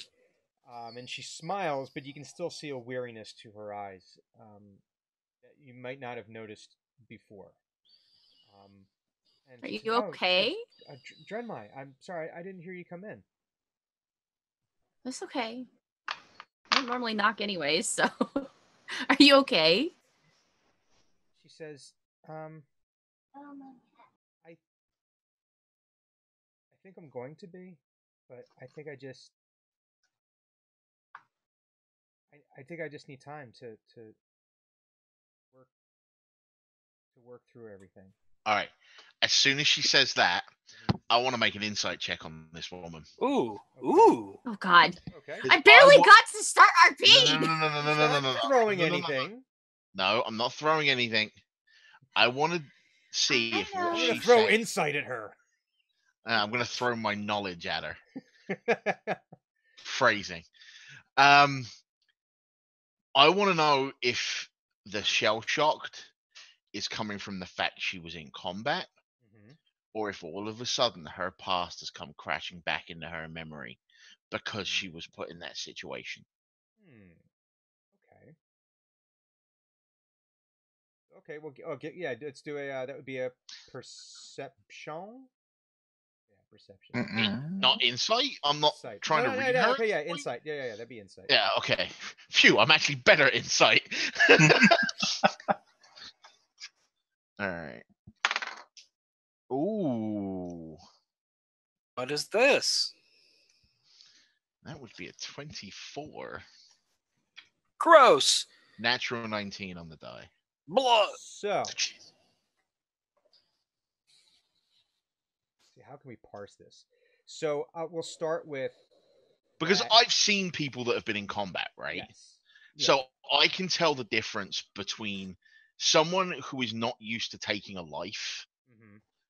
And she smiles, but you can still see a weariness to her eyes that you might not have noticed before. And Are she you says, okay? Drenmai, I'm sorry, I didn't hear you come in. That's okay. I don't normally knock anyways, so. Are you okay? She says, I think I'm going to be, but I think I just need time to work through everything. All right. As soon as she says that, I want to make an insight check on this woman. Ooh. Okay. Ooh. Oh God. Okay. I barely got to start RP. No. Throwing anything. No, I'm not throwing anything. I want to see if what I'm she gonna throw said. insight at her. I'm going to throw my knowledge at her. Phrasing. I want to know if the shell shocked is coming from the fact she was in combat, or if all of a sudden her past has come crashing back into her memory because she was put in that situation. Okay. Okay. Well, yeah. Let's do a. That would be a perception. Yeah, perception. Not insight. I'm not Insight. trying to read her. Okay, yeah, insight. Yeah. That'd be insight. Yeah. Okay. Phew. I'm actually better at insight. All right. Ooh. What is this? That would be a 24. Gross. Natural 19 on the die. Blood. So, see, how can we parse this? So we'll start with because that. I've seen people that have been in combat, right? Yes. So I can tell the difference between someone who is not used to taking a life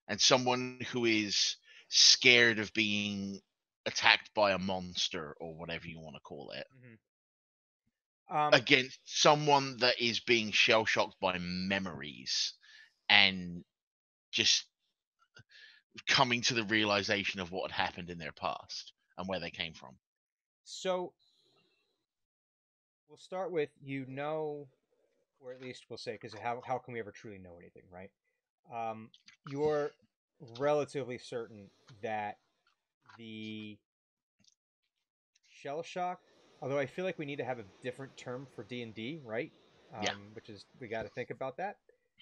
and someone who is scared of being attacked by a monster or whatever you want to call it. Against someone that is being shell shocked by memories and just coming to the realization of what had happened in their past and where they came from. So we'll start with, or at least we'll say, because how can we ever truly know anything, right? You're relatively certain that the shell shock, although I feel like we need to have a different term for D&D, right? Yeah. Which is, we got to think about that.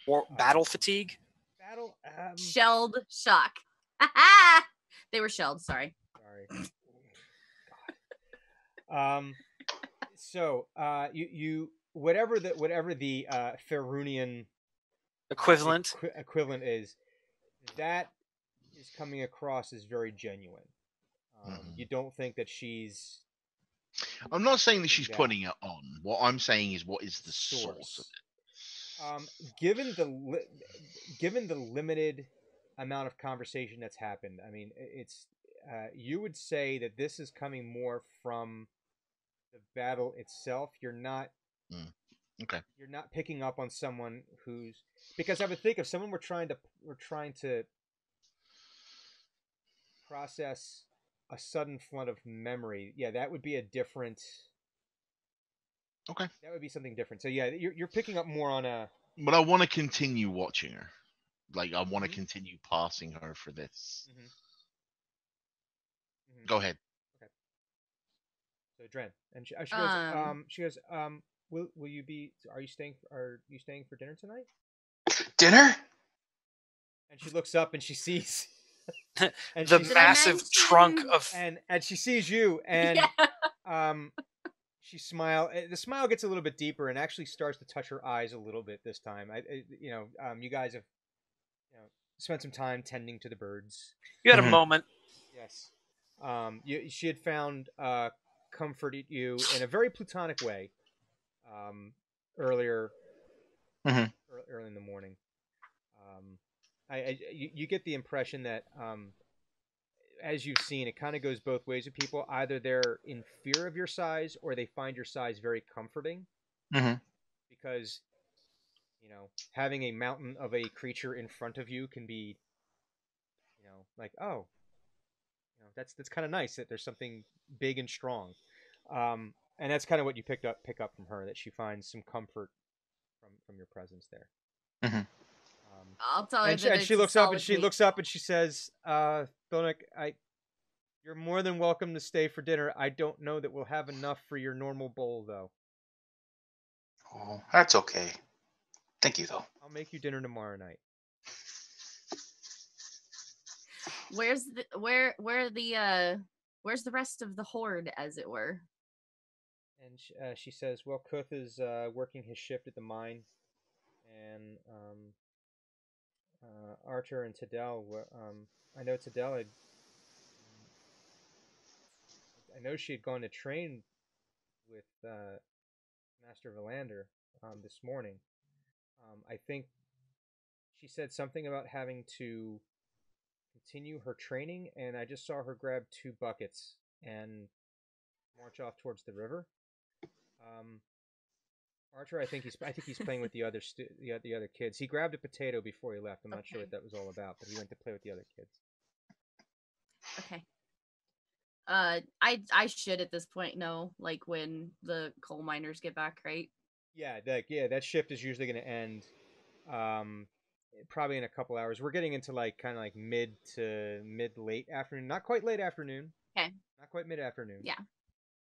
Or battle fatigue. Shelled shock. They were shelled. Sorry. God. So you whatever the Ferunian equivalent is, that is coming across as very genuine. You don't think that she's. I'm not saying that she's putting it on. What I'm saying is, what is the source of it? Given the limited amount of conversation that's happened, I mean, it's you would say that this is coming more from the battle itself. You're not. Okay. You're not picking up on someone who's, because I would think if someone were trying to process a sudden flood of memory, yeah, that would be a different. Okay. That would be something different. So yeah, you're picking up more on a. But I want to continue watching her. Like, I want to continue passing her for this. Go ahead. Okay. So Dren, and she goes, will you be? Are you staying for dinner tonight? Dinner? And she looks up and she sees and the massive trunk of, and she sees you, and she smile. The smile gets a little bit deeper and actually starts to touch her eyes a little bit this time. You guys have spent some time tending to the birds. You had a moment. Yes. She had found comfort at you in a very platonic way earlier early in the morning. You get the impression that as you've seen, it kind of goes both ways with people. Either they're in fear of your size, or they find your size very comforting. Because having a mountain of a creature in front of you can be like, oh, that's kind of nice that there's something big and strong. And that's kind of what you pick up from her, that she finds some comfort from your presence there. I'll tell her And that she looks up and she says, Thonik, you're more than welcome to stay for dinner. I don't know that we'll have enough for your normal bowl, though. Oh, that's okay. Thank you, though. I'll make you dinner tomorrow night. Where's the rest of the horde, as it were? And she says, well, Kuth is working his shift at the mine, and Archer and Tadell. I know Tadell had. I know she had gone to train with Master Valander this morning. I think she said something about having to continue her training, and I just saw her grab 2 buckets and march off towards the river. Archer, I think he's playing with the other kids. He grabbed a potato before he left. I'm not sure what that was all about, but he went to play with the other kids. Okay. I should at this point know, like, when the coal miners get back, right? Yeah, that shift is usually going to end probably in a couple hours. We're getting into kind of mid to late afternoon. Not quite late afternoon. Okay. Not quite mid afternoon. Yeah.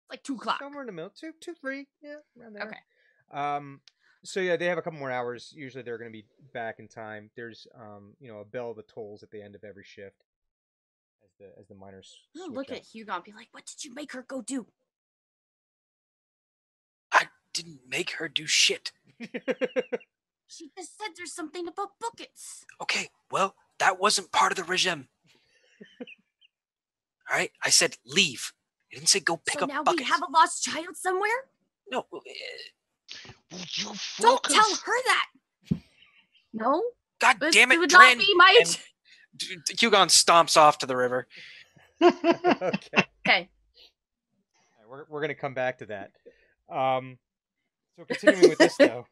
Like 2 o'clock. Somewhere in the middle. 2, 3. Yeah, around there. Okay. So yeah, they have a couple more hours. Usually they're going to be back in time. There's a bell that tolls at the end of every shift as the miners look at Hugon and be like, what did you make her go do? I didn't make her do shit. She just said there's something about buckets. Okay, well, that wasn't part of the regime. All right, I said leave. I didn't say go pick up buckets. So now we have a lost child somewhere? No. Don't tell her that. No? God damn it, would Dran. Not be my... Hugon stomps off to the river. Okay. Okay. We're going to come back to that. So continuing with this, though.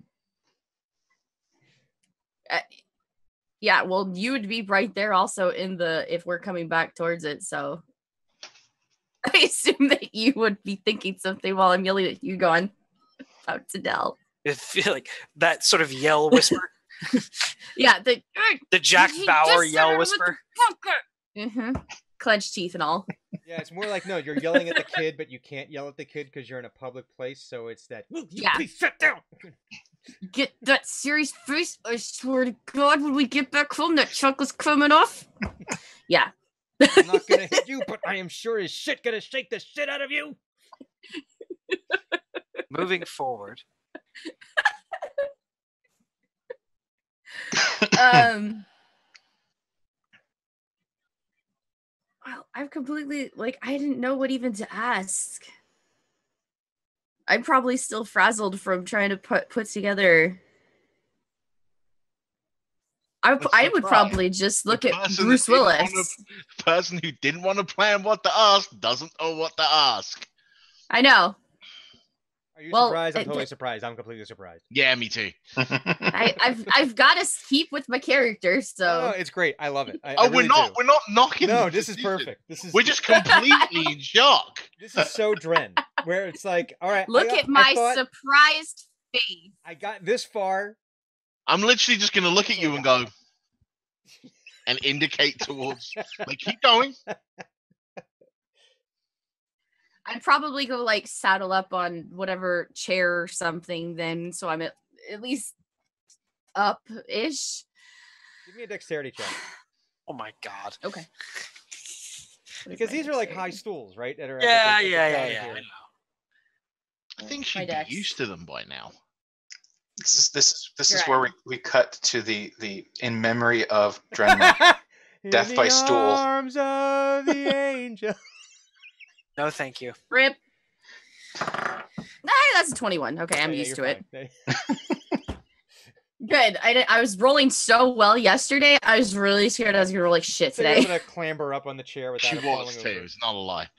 Yeah, well, you would be right there also if we're coming back towards it, so I assume that you would be thinking something while I'm yelling at you going about Tadell. I feel like that sort of yell whisper. Yeah, the Jack Bauer yell whisper. Mm-hmm. Clenched teeth and all. Yeah, it's more like, no, you're yelling at the kid, but you can't yell at the kid because you're in a public place, so it's that, please sit down! Get that serious face, I swear to God, when we get back home, that chocolate's coming off. Yeah. I'm not gonna hit you, but I am sure as shit gonna shake the shit out of you! Moving forward. Well, I've completely, I didn't know what even to ask. I'm probably still frazzled from trying to put together. I would probably just look at Bruce Willis. The person who didn't want to plan what to ask doesn't know what to ask. I know. Are you surprised? I'm totally surprised. I'm completely surprised. Yeah, me too. I've got to keep with my character, so no, it's great. I love it. We're not knocking. No, this is perfect. We're just completely in shock. This is so Dren, where it's like, all right. Look at my surprised face. I got this far. I'm literally just gonna look at you and go, and indicate towards, keep going. I'd probably go saddle up on whatever chair or something then, so I'm at least up-ish. Give me a dexterity check. Oh my God. Okay. Because these are high stools, right? That are yeah. I know. I think she'd be used to them by now. This is where we cut to the in memory of Drenma. Death by stool. Arms of the angel. No, thank you. Rip. That's a 21. Okay, I'm used to it. Good. I was rolling so well yesterday. I was really scared I was gonna roll like shit today. I'm gonna clamber up on the chair without. She was too. It's not a lie.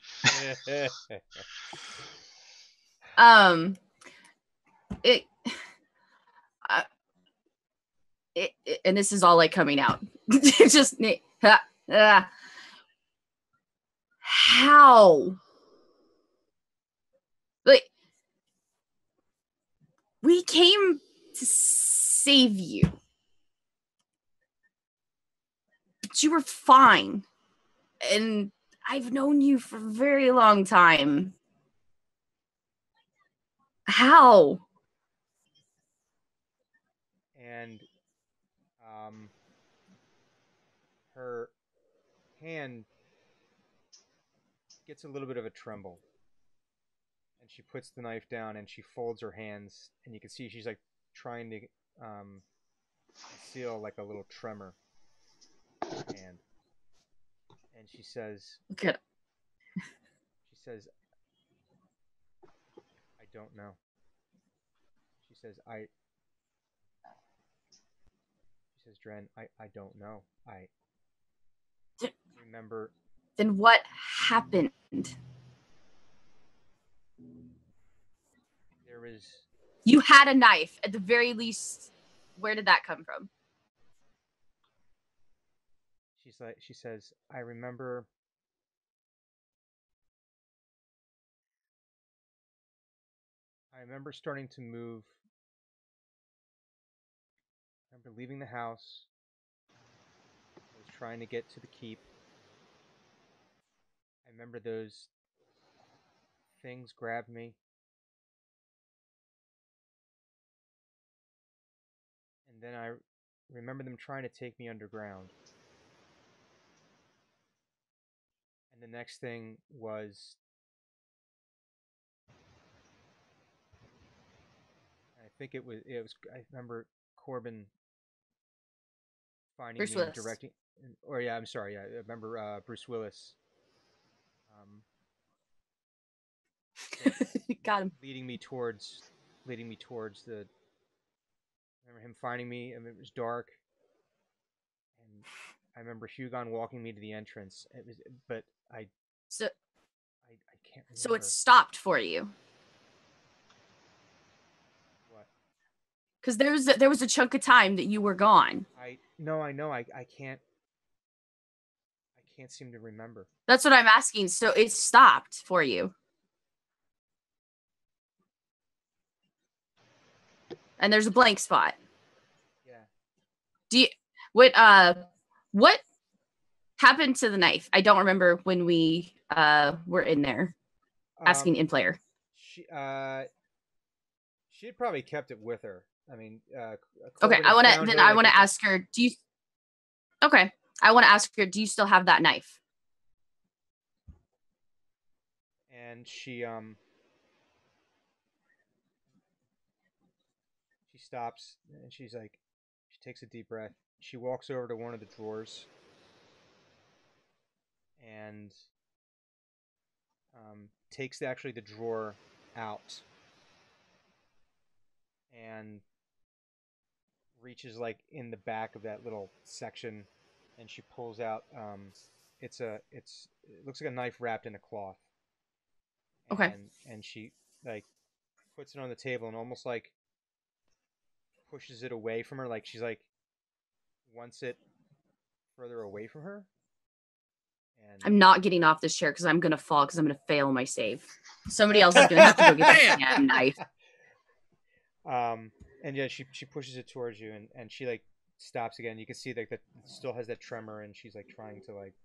And this is all coming out. Just how? We came to save you. thought you were fine. And I've known you for a very long time. How? And her hand gets a little bit of a tremble. And she puts the knife down and she folds her hands, and you can see she's like trying to conceal like a little tremor in her hand. And she says, Look at she says, I don't know. She says, Dren, I don't know. I remember. Then what happened? There was. You had a knife, at the very least. Where did that come from? She says, I remember. I remember starting to move. I remember leaving the house. I was trying to get to the keep. I remember those things grabbed me. And then I remember them trying to take me underground. And the next thing was, I think it was I remember Corbin finding Bruce me Willis. directing, or yeah, I'm sorry, yeah, I remember Bruce Willis Got him. leading me towards the. I remember him finding me, and it was dark. And I remember Hugon walking me to the entrance. It was, but I can't remember. So it stopped for you. What? Because there was a chunk of time that you were gone. I know. I can't seem to remember. That's what I'm asking. So it stopped for you. And there's a blank spot. Yeah. What happened to the knife? I don't remember when we were in there asking in player. She had probably kept it with her. I mean, okay. I want to ask her. Okay. I want to ask her. Do you still have that knife? And she stops and she takes a deep breath. She walks over to one of the drawers and takes the drawer out and reaches like in the back of that little section, and she pulls out it looks like a knife wrapped in a cloth. Okay. And she like puts it on the table and almost like pushes it away from her, like she's like wants it further away from her. And I'm not getting off this chair because I'm gonna fall because I'm gonna fail my save. Somebody else is gonna have to go get that knife. And yeah, she pushes it towards you, and she like stops again. You can see like that still has that tremor, and she's like trying to like,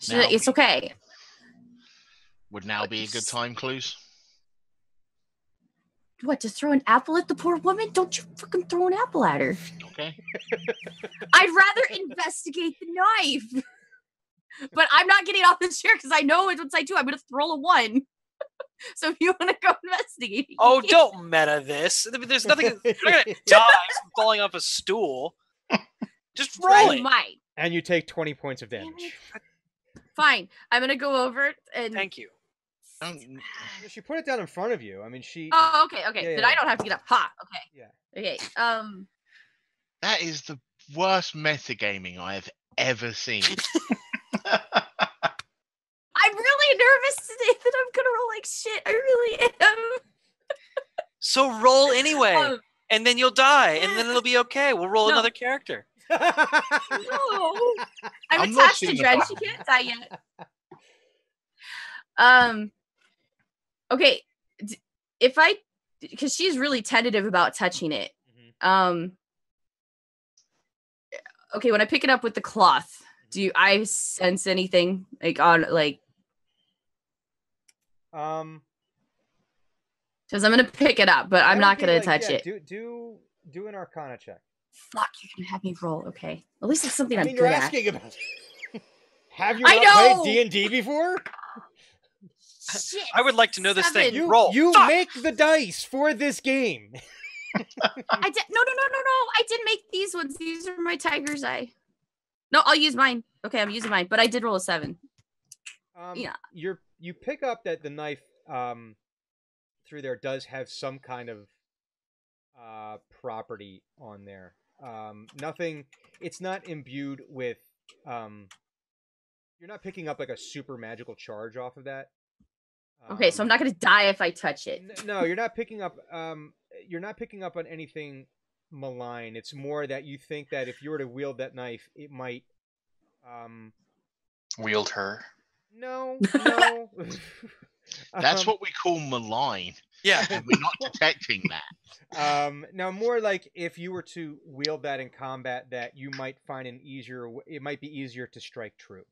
it's okay. Would now be a good time, Clues? What, to throw an apple at the poor woman? Don't you fucking throw an apple at her. Okay. I'd rather investigate the knife. But I'm not getting off this chair because I know once I do, I'm going to throw a 1. So if you want to go investigate. Oh, don't meta this. There's nothing. You're going to die from falling off a stool. Just roll it. Might. And you take 20 points of damage. Fine. I'm going to go over and. Thank you. She put it down in front of you. I mean, she. Oh, okay. Yeah, then I don't have to get up. Ha. Okay. Yeah. Okay. That is the worst metagaming I have ever seen. I'm really nervous today that I'm gonna roll like shit. I really am. So roll anyway, and then you'll die, and then it'll be okay. We'll roll another character. No. I'm attached to Dren. She can't die yet. Okay. Because she's really tentative about touching it. okay, when I pick it up with the cloth, do I sense anything like on like? Because I'm gonna pick it up, but I'm not gonna touch it. Do an Arcana check. Fuck, you're gonna have me roll. Okay, at least it's something I I'm mean, good you're at. asking about. Have you not played D&D before? Shit, I would like to know this thing. You Roll. make the dice for this game. I did no. I did make these ones. These are my tiger's eye. No, I'll use mine. Okay, I'm using mine, but I did roll a 7. Yeah. You pick up that the knife through there does have some kind of property on there. Nothing. It's not imbued with. You're not picking up like a super magical charge off of that. Okay, so I'm not gonna die if I touch it. No, you're not picking up. You're not picking up on anything malign. It's more that you think that if you were to wield that knife, it might. Wield her. No. That's what we call malign. Yeah, and we're not detecting that. Now, more like if you were to wield that in combat, that you might find it might be easier to strike true.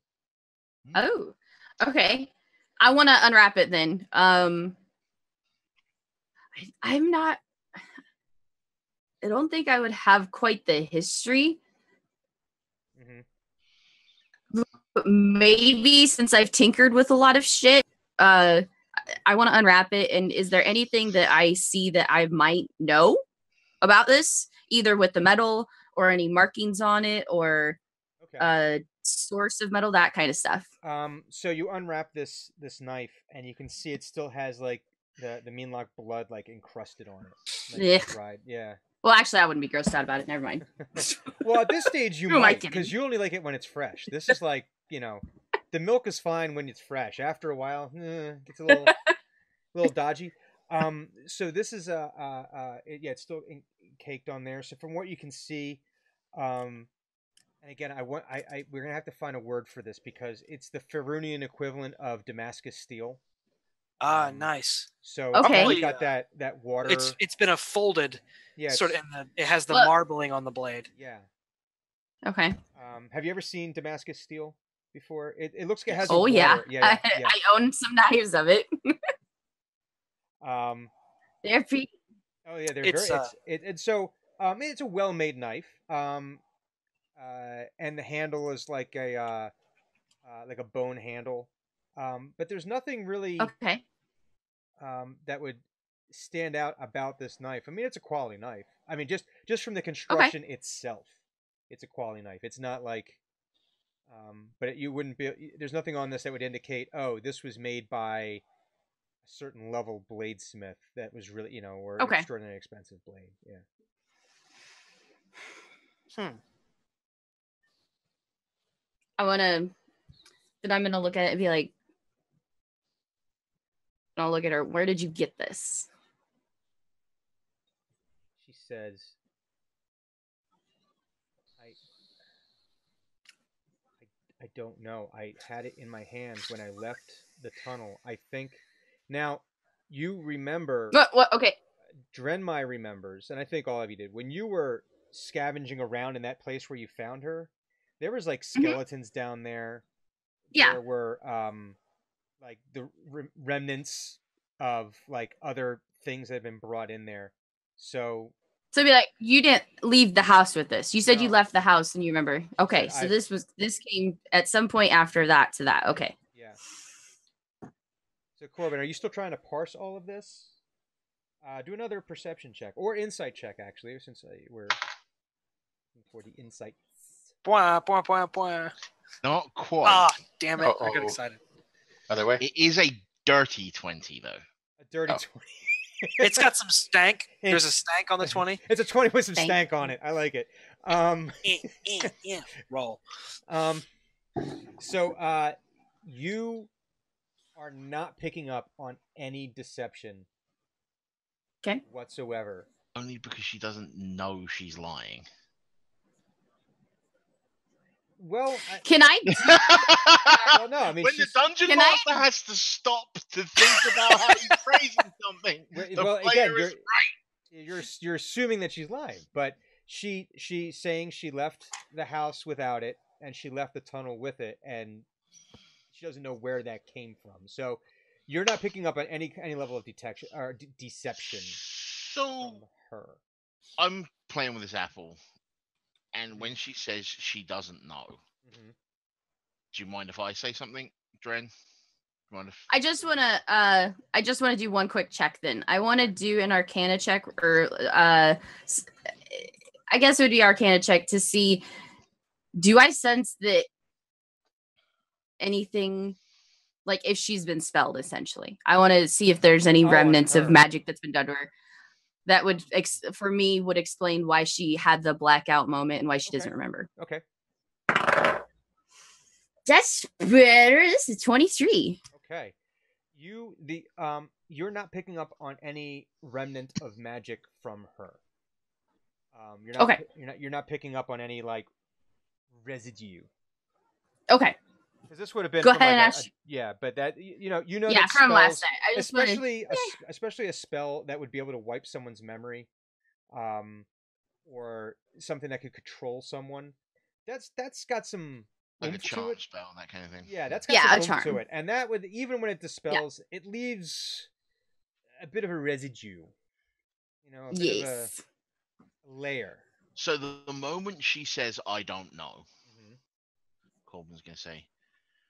Oh, okay. I want to unwrap it then. I'm not. I don't think I would have quite the history. But maybe since I've tinkered with a lot of shit, I want to unwrap it. And is there anything that I see that I might know about this, either with the metal or any markings on it, or source of metal, that kind of stuff? So you unwrap this knife, and you can see it still has like the Meanlock blood like encrusted on it. Like, dried. Yeah. Well, actually, I wouldn't be grossed out about it. Never mind. Well, at this stage, you might, because you only like it when it's fresh. This is like, the milk is fine when it's fresh. After a while, it gets a little dodgy. So this is it's still caked on there. So from what you can see, and again, we're gonna have to find a word for this because it's the Ferunian equivalent of Damascus steel. Nice. So it's got that water. It's been a folded. Yeah, sort of. It has the marbling on the blade. Yeah. Okay. Have you ever seen Damascus steel before? It looks like it has. Oh yeah. Yeah. I own some knives of it. They're pretty. Oh yeah, they're very. So it's a well-made knife. And the handle is like a bone handle. But there's nothing really that would stand out about this knife. I mean, it's a quality knife. I mean, just from the construction itself, it's a quality knife. It's not like, but you wouldn't be. There's nothing on this that would indicate, oh, this was made by a certain level bladesmith that was really, or an extraordinarily expensive blade. Yeah. I'm gonna look at it and be like, I'll look at her. Where did you get this? She says, I don't know. I had it in my hand when I left the tunnel. I think now you remember. What? Okay. Drenmai remembers, and I think all of you did. When you were scavenging around in that place where you found her, there was like skeletons down there. Yeah. There were like the remnants of like other things that have been brought in there. So be like, you didn't leave the house with this. You said you left the house and you remember. Okay, so this came at some point after that to that. Okay. Yeah. So Corbin, are you still trying to parse all of this? Do another perception check or insight check, actually, since we're looking for the insights. Not quite. Damn it! I got excited. Other way. It is a dirty 20, though. A dirty 20. It's got some stank. There's a stank on the 20. It's a 20 with some stank on it. I like it. Yeah. Roll. So you are not picking up on any deception whatsoever. Only because she doesn't know she's lying. Well, can I? Well, no. I mean, when the dungeon master has to stop to think about how he's phrasing something, the player is right. You're assuming that she's lying, but she's saying she left the house without it, and she left the tunnel with it, and she doesn't know where that came from. So you're not picking up on any level of detection or deception So from her. I'm playing with this apple, and when she says she doesn't know, do you mind if I say something, Dren? I just wanna do one quick check. Then I want to do an Arcana check, or I guess it would be Arcana check to see. Do I sense that anything, like if she's been spelled? Essentially, I want to see if there's any remnants of magic that's been done to her. That would, for me, would explain why she had the blackout moment and why she doesn't remember. Okay. That's better. This is 23. Okay. You're not picking up on any remnant of magic from her. You're not picking up on any like residue. Okay. Because this would have been go ahead and ask. But that yeah, that from spells, last night. I just especially a spell that would be able to wipe someone's memory, or something that could control someone. That's got some like a charm spell, that kind of thing. Yeah, that's got some oomph to it, and that would, even when it dispels, it leaves a bit of a residue. A bit of a layer. So the moment she says, "I don't know," Colbin's gonna say,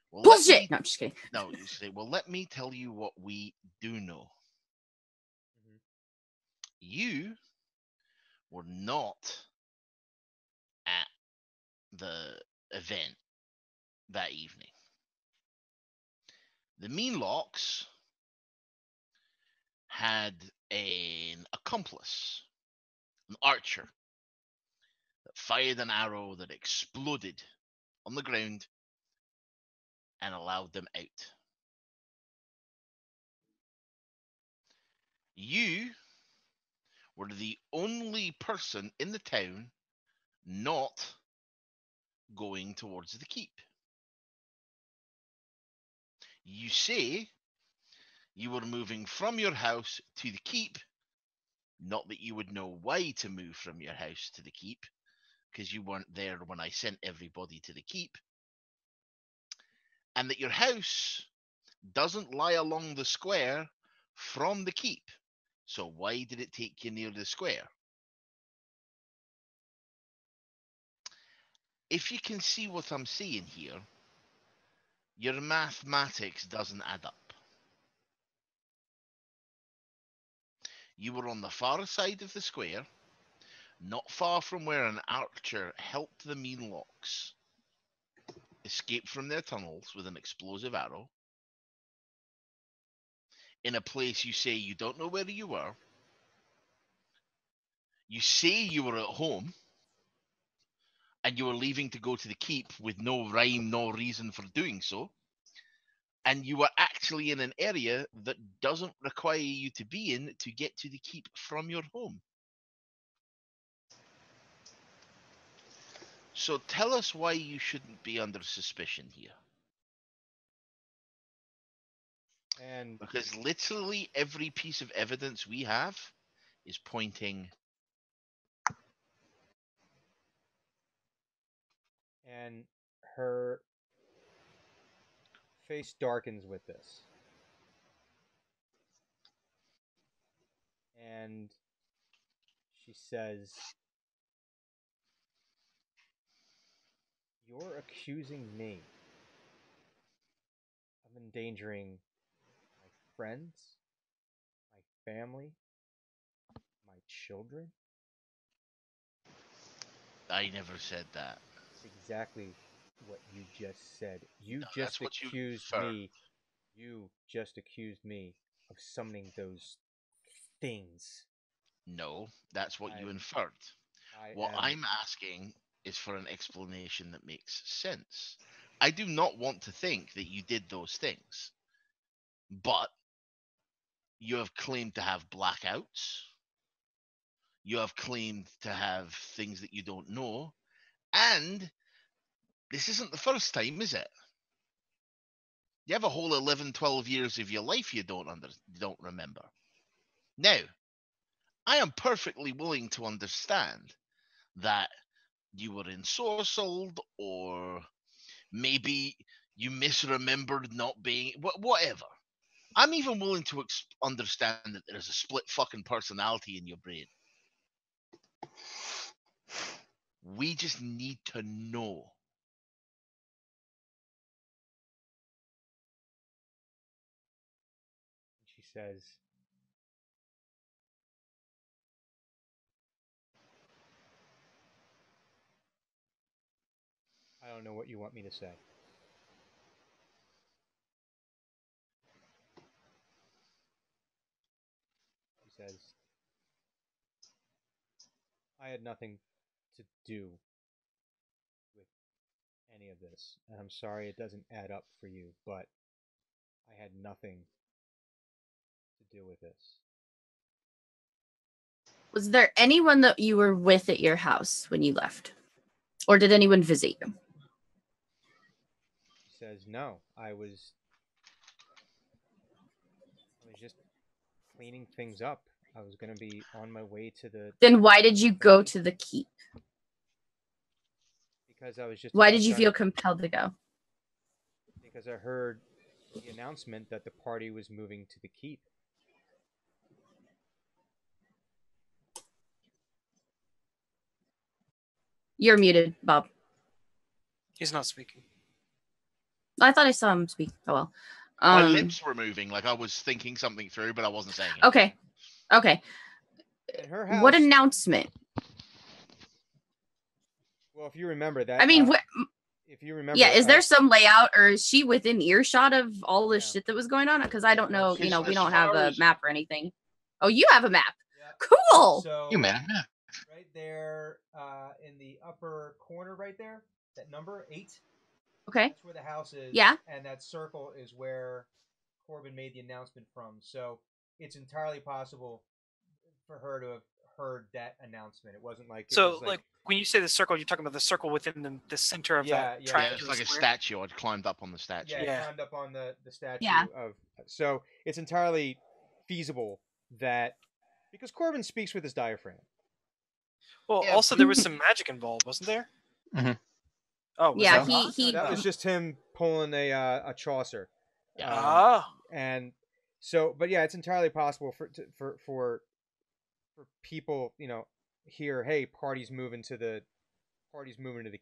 "Well, bullshit." No, I'm just kidding. No, you say, "Well, let me tell you what we do know. You were not at the event that evening. The Meanlocks had an accomplice, an archer, that fired an arrow that exploded on the ground and allowed them out. You were the only person in the town not going towards the keep. You say you were moving from your house to the keep, not that you would know why to move from your house to the keep, because you weren't there when I sent everybody to the keep, and that your house doesn't lie along the square from the keep. So why did it take you near the square? If you can see what I'm saying here, your mathematics doesn't add up. You were on the far side of the square, not far from where an archer helped the Meanlocks escape from their tunnels with an explosive arrow, in a place you say you don't know where you were. You say you were at home, and you were leaving to go to the keep with no rhyme, no reason for doing so. And you were actually in an area that doesn't require you to be in to get to the keep from your home. So tell us why you shouldn't be under suspicion here. And because literally every piece of evidence we have is pointing. And her face darkens with this. And she says, "You're accusing me of endangering my friends, my family, my children?" I never said that. That's exactly what you just said. You just accused me. You just accused me of summoning those things. No, that's what you inferred. What I'm asking is for an explanation that makes sense. I do not want to think that you did those things, but you have claimed to have blackouts. You have claimed to have things that you don't know, and this isn't the first time, is it? You have a whole 11, 12 years of your life you don't remember. Now, I am perfectly willing to understand that you were ensorcelled, or maybe you misremembered not being whatever. I'm even willing to understand that there's a split fucking personality in your brain. We just need to know. She says, I don't know what you want me to say. She says, I had nothing to do with any of this, and I'm sorry it doesn't add up for you, but I had nothing to do with this. Was there anyone that you were with at your house when you left? Or did anyone visit you? She says, no, I was just cleaning things up. I was going to be on my way to the... Then why did you go to the keep? Because I was just... Why did you feel compelled to go? Because I heard the announcement that the party was moving to the keep. You're muted, Bob. He's not speaking. I thought I saw him speak. Oh well. My lips were moving, like I was thinking something through, but I wasn't saying it. Okay. In her house, what announcement? Well, if you remember that. I mean, if you remember. Yeah, is there some layout, or is she within earshot of all this shit that was going on? Because I don't know. You know, we don't have a map or anything. Oh, you have a map. Yeah. Cool. So, you made a map. Right there, in the upper corner, right there, that number 8. Okay. That's where the house is. Yeah. And that circle is where Corbin made the announcement from. So it's entirely possible for her to have heard that announcement. It wasn't like... So, like, when you say the circle, you're talking about the circle within the center of that triangle. Yeah, it's like a statue. I'd climbed up on the statue. Yeah, climbed up on the statue. Yeah. So it's entirely feasible that... Because Corbin speaks with his diaphragm. Well, also there was some magic involved, wasn't there? Mm-hmm. Oh, yeah. That was just him pulling a Chaucer. And so, but yeah, it's entirely possible for people, you know, hear, hey, party's moving to the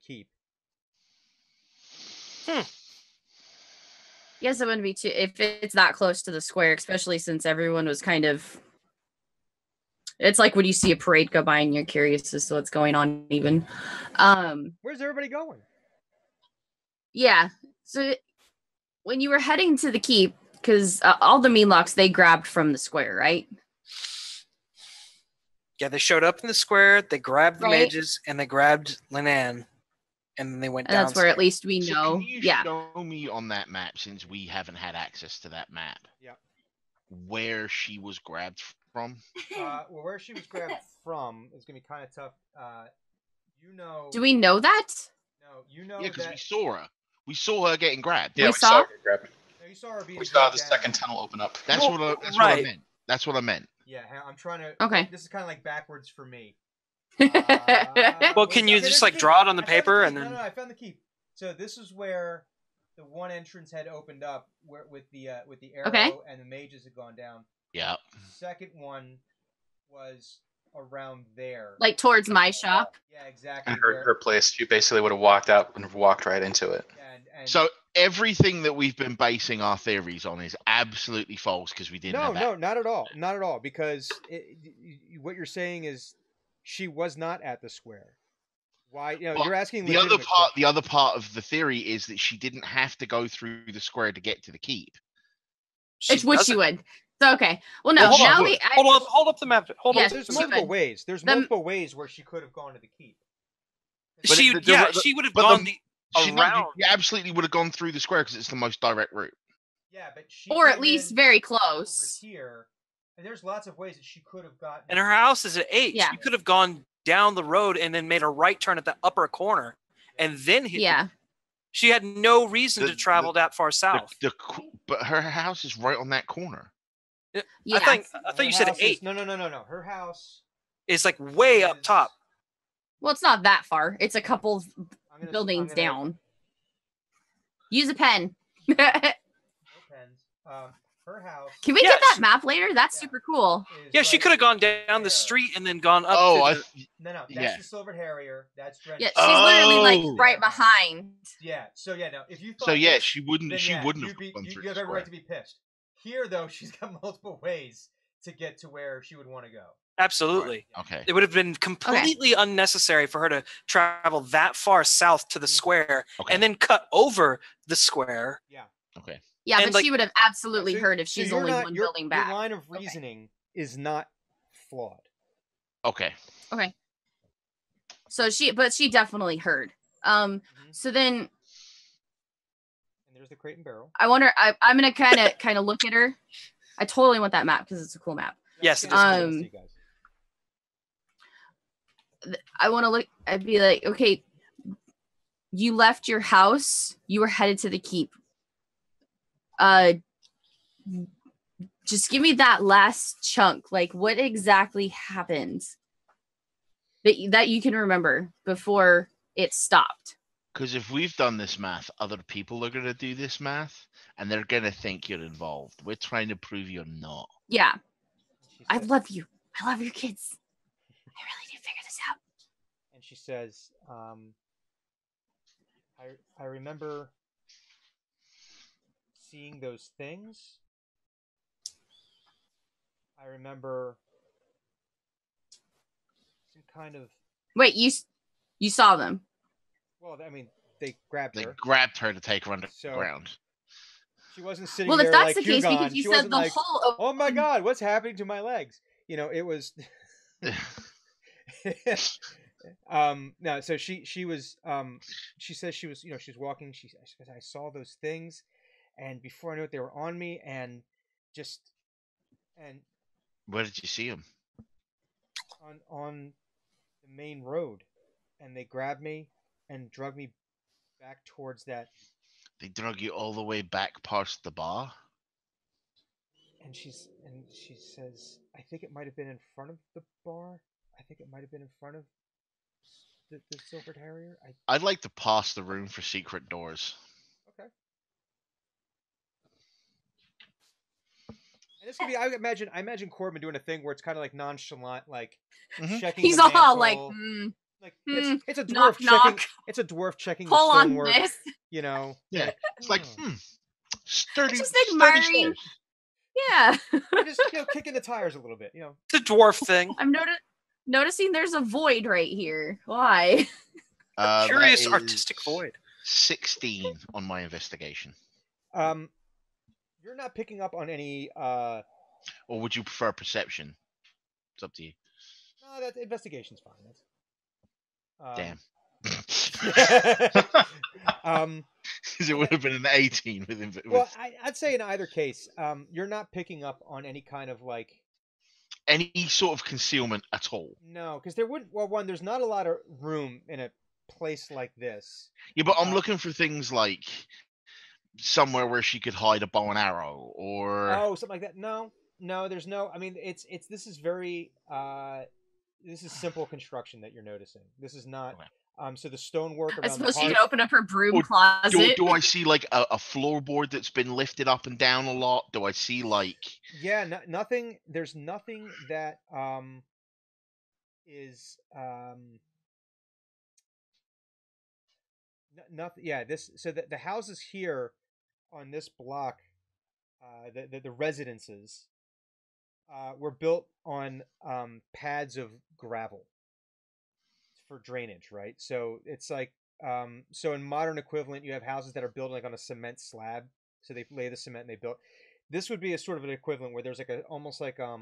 keep. Yes, it wouldn't be too if it's that close to the square, especially since everyone was kind of. It's like when you see a parade go by and you're curious as to what's going on. Even, where's everybody going? Yeah, so when you were heading to the keep, because all the Meanlocks they grabbed from the square, right? Yeah, they showed up in the square. They grabbed the mages and they grabbed Linan, and then they went down. That's where at least we know. Can you show me on that map, since we haven't had access to that map? Yeah. Where she was grabbed from? Well, where she was grabbed from is gonna be kind of tough. You know. Do we know that? No, you know. Yeah, because we saw her. We saw her getting grabbed. Yeah, we saw her get grabbed. No, you saw her being. We saw the second tunnel open up. That's what I meant. That's what I meant. Yeah, I'm trying to. Okay. This is kind of like backwards for me. Well, can you just like draw it on the paper and then? No, I found the key. So this is where the one entrance had opened up, where with the arrow and the mages had gone down. Yeah. The second one was around there, like towards my shop. Yeah, exactly. And her place, you basically would have walked out and walked right into it. And so everything that we've been basing our theories on is absolutely false because we didn't. No, not at all, not at all. Because what you're saying is she was not at the square. Why? You know, you're asking the other part. The other part of the theory is that she didn't have to go through the square to get to the keep. It's what she would. So, okay. Well, no. Hold up the map. There's multiple ways. There's multiple ways where she could have gone to the keep. She would have gone around. You absolutely would have gone through the square because it's the most direct route. Yeah, but she or at least very close. Here, and there's lots of ways that she could have gotten. And her house is at 8. Yeah. She could have gone down the road and then made a right turn at the upper corner, and then hit. Yeah. She had no reason to travel that far south. But her house is right on that corner. Yeah. I thought you said 8. No. Her house is like way up top. Well, it's not that far. It's a couple buildings down. Use a pen. No pens. Her house. Can we get that map later? That's super cool. Yeah, she could have gone down the street and then gone up. No, that's the Silver Harrier. That's Dren. Yeah, she's literally like right behind. Yeah. So yeah, no. If you thought she wouldn't. She wouldn't have gone through. You have every right to be pissed. Here, though, she's got multiple ways to get to where she would want to go. Absolutely. Right. Okay. It would have been completely unnecessary for her to travel that far south to the square and then cut over the square. Yeah. Okay. Yeah, and but she would have absolutely heard if she's only one building back. Your line of reasoning is not flawed. Okay. Okay. So she definitely heard. So then. And there's the crate and barrel. I wonder. I'm gonna kind of look at her. I totally want that map because it's a cool map. Yes. It is cool. I want to look. I'd be like, okay, you left your house. You were headed to the keep. Just give me that last chunk. Like, what exactly happened that you can remember before it stopped? Because if we've done this math, other people are going to do this math, and they're going to think you're involved. We're trying to prove you're not. Yeah. I love you. I love your kids. I really need to figure this out. And she says, I remember seeing those things. I remember some kind of... Wait, you saw them? Well, I mean, they grabbed her. They grabbed her to take her underground. She wasn't sitting well, there if that's like the case, Hugon. because you she said the like, whole... Oh my God, what's happening to my legs? You know, it was... No, so she was she says she was, she's walking, she says, I saw those things, and before I knew it, they were on me, and where did you see them? On the main road, and they grabbed me and drug me back towards that. They drug you all the way back past the bar? And she says, I think it might have been in front of the bar. I think it might have been in front of the Silver Harrier. I'd like to pass the room for secret doors. Okay. And this could be. I imagine Corbin doing a thing where it's kind of like nonchalant, like checking. He's the all mantle. like, it's a dwarf knock, checking. knock. It's a dwarf checking. Pull the on stonework, this. You know. Yeah. It's like sturdy. Just admiring. Yeah. Just kicking the tires a little bit. You know. The dwarf thing. I'm noticing there's a void right here. Why? Curious artistic void. 16 on my investigation. You're not picking up on any. Or would you prefer perception? It's up to you. No, that investigation's fine. Damn. Because it would have been an 18 with. Well, I'd say in either case, you're not picking up on any kind of like. Any sort of concealment at all. No, because there wouldn't. Well, one, there's not a lot of room in a place like this. Yeah, but I'm looking for things like somewhere where she could hide a bow and arrow, or something like that. No, there's no. I mean, it's this is very this is simple construction that you're noticing. This is not. Okay. So the stonework around I suppose the she could open up her broom closet. Do I see like a floorboard that's been lifted up and down a lot? Do I see like? Yeah, nothing. There's nothing that is nothing. Yeah, so the houses here on this block, the residences, were built on pads of gravel for drainage, right? So it's like so in modern equivalent, you have houses that are built like on a cement slab, so they lay the cement and they built. This would be a sort of an equivalent where there's like almost like a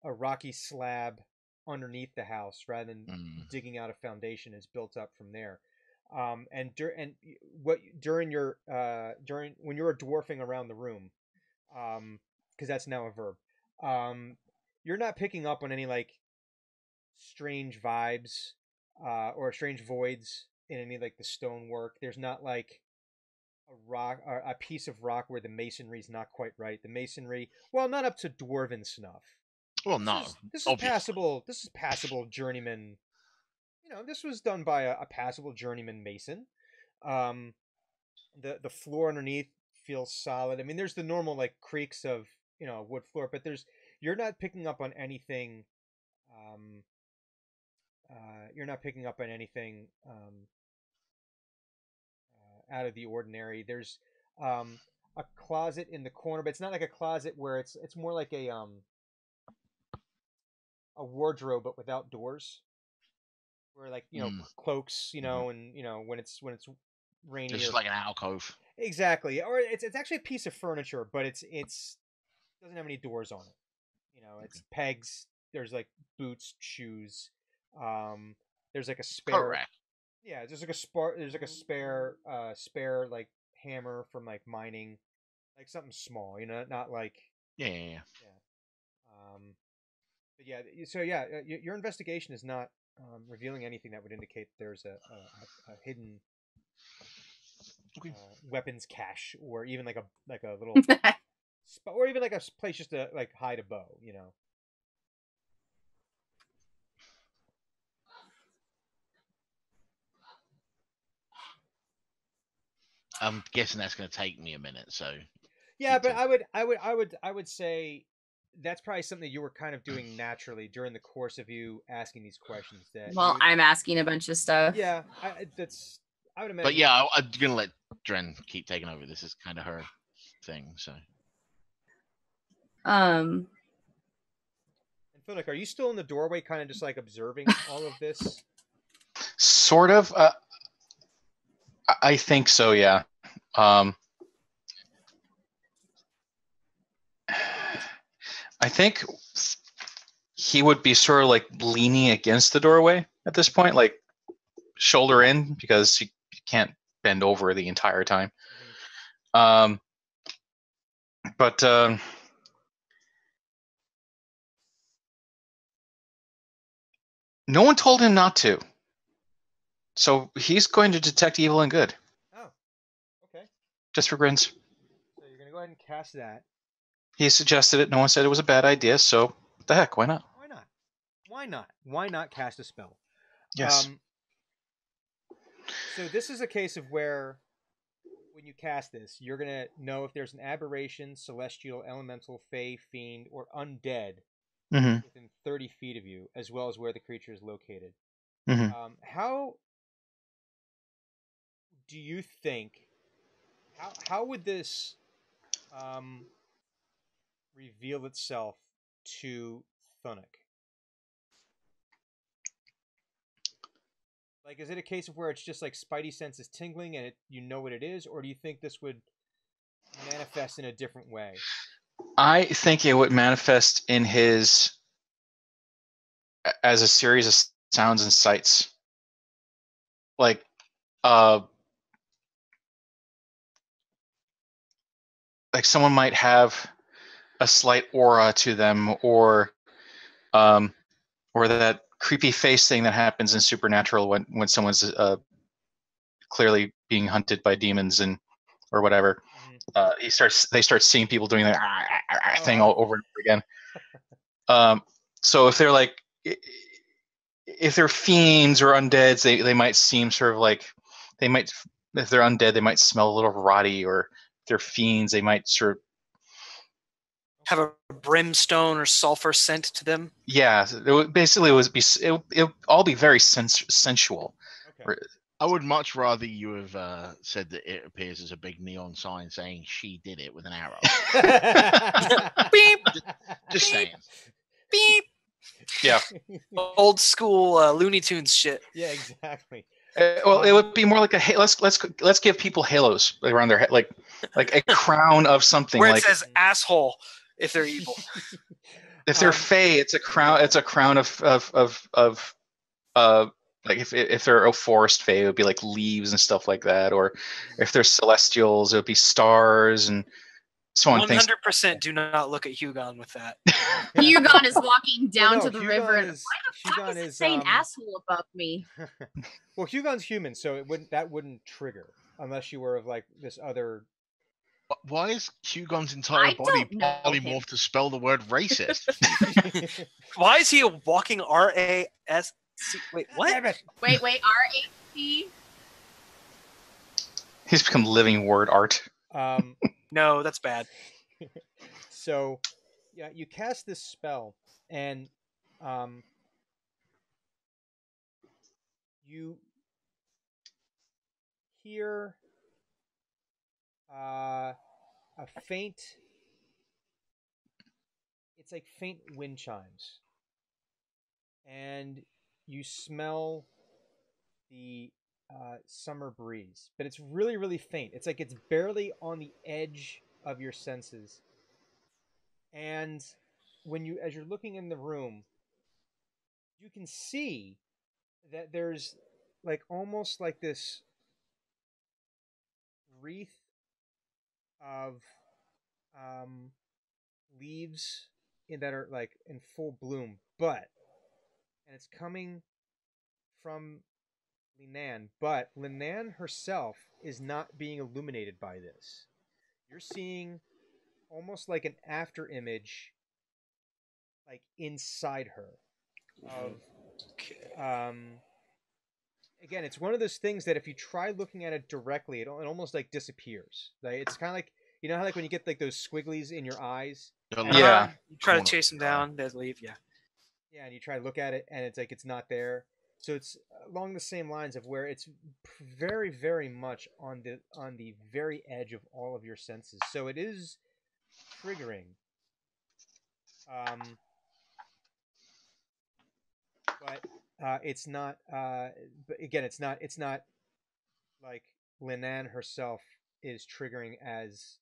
rocky slab underneath the house rather than digging out a foundation is built up from there. And during when you were dwarfing around the room, because that's now a verb, you're not picking up on any like strange vibes or strange voids in any like the stonework. There's not like a rock or a piece of rock where the masonry's not quite right. The masonry, well, not up to dwarven snuff. Well, no. This is passable. This is passable journeyman. this was done by a passable journeyman mason. The floor underneath feels solid. I mean, there's the normal like creaks of wood floor, but you're not picking up on anything. You're not picking up on anything out of the ordinary. There's a closet in the corner, but it's not like a closet where it's more like a wardrobe, but without doors. Where like cloaks, and when it's rainy. It's just like an alcove. Exactly, or it's actually a piece of furniture, but it doesn't have any doors on it. It's pegs. There's like boots, shoes. There's like a spare. Correct. Yeah, there's like a spare like hammer from like mining, like something small. Not like. Yeah. But yeah, so yeah, your investigation is not revealing anything that would indicate there's a hidden weapons cache, or even like a little, or even like a place just to like hide a bow. I'm guessing that's going to take me a minute. So. Yeah, but I would say that's probably something that you were kind of doing naturally during the course of you asking these questions. I'm asking a bunch of stuff. Yeah, I would imagine. But yeah, I'm gonna let Dren keep taking over. This is kind of her thing. So. And Philip, are you still in the doorway, kind of just like observing all of this? Sort of. I think so. Yeah. I think he would be sort of like leaning against the doorway at this point, like shoulder in, because you can't bend over the entire time. But no one told him not to. So he's going to detect evil and good. Oh, okay. Just for grins. So you're going to go ahead and cast that. He suggested it. No one said it was a bad idea. So what the heck? Why not? Why not cast a spell? Yes. So this is a case of where when you cast this, you're going to know if there's an aberration, celestial, elemental, fey, fiend, or undead within 30 feet of you, as well as where the creature is located. How do you think, how would this reveal itself to Thunuk? Like, is it a case of where it's just like Spidey sense is tingling and you know what it is, or do you think this would manifest in a different way? I think it would manifest in his as a series of sounds and sights. Like someone might have a slight aura to them, or that creepy face thing that happens in Supernatural when someone's clearly being hunted by demons or whatever. They start seeing people doing that thing all over and over again. So if they're fiends or undeads, they might seem sort of like if they're undead, they might smell a little rotty, or if they're fiends, they might sort of have a brimstone or sulfur scent to them. Yeah, it would all be very sensual. Okay. I would much rather you have said that it appears as a big neon sign saying "she did it" with an arrow. Beep. Just saying. Beep. Yeah. Old school Looney Tunes shit. Yeah, exactly. Well, it would be more like let's give people halos around their head, like a crown of something. Where like, it says asshole if they're evil. If they're fey, it's a crown. It's a crown of like if they're a forest fey, it would be like leaves and stuff like that. Or if they're celestials, it would be stars and so on. 100% do not look at Hugon with that. Hugon is walking down to the Hugon river. Is, Why the fuck is it saying asshole above me? Well, Hugon's human, so that wouldn't trigger unless you were of like this other. Why is Hugon's entire body polymorphed to spell the word racist? Why is he a walking RAS? Wait, what? Damn it. Wait, R-A-T? He's become living word art. No, that's bad. So, yeah, you cast this spell, and you hear a faint. It's like faint wind chimes, and you smell the summer breeze, but it's really, really faint. It's like it's barely on the edge of your senses. And as you're looking in the room, you can see that there's like almost like this wreath of leaves that are like in full bloom, and it's coming from Linan, but Linan herself is not being illuminated by this. You're seeing almost like an after image, like inside her. Again, it's one of those things that if you try looking at it directly, it almost like disappears. Like, it's kind of like, you know how like when you get like those squigglies in your eyes. Yeah. You try to chase them down, they leave. Yeah. Yeah, and you try to look at it, and it's like it's not there. So it's along the same lines of where it's very, very much on the very edge of all of your senses. So it is triggering. But it's not. But again, it's not like Linan herself is triggering as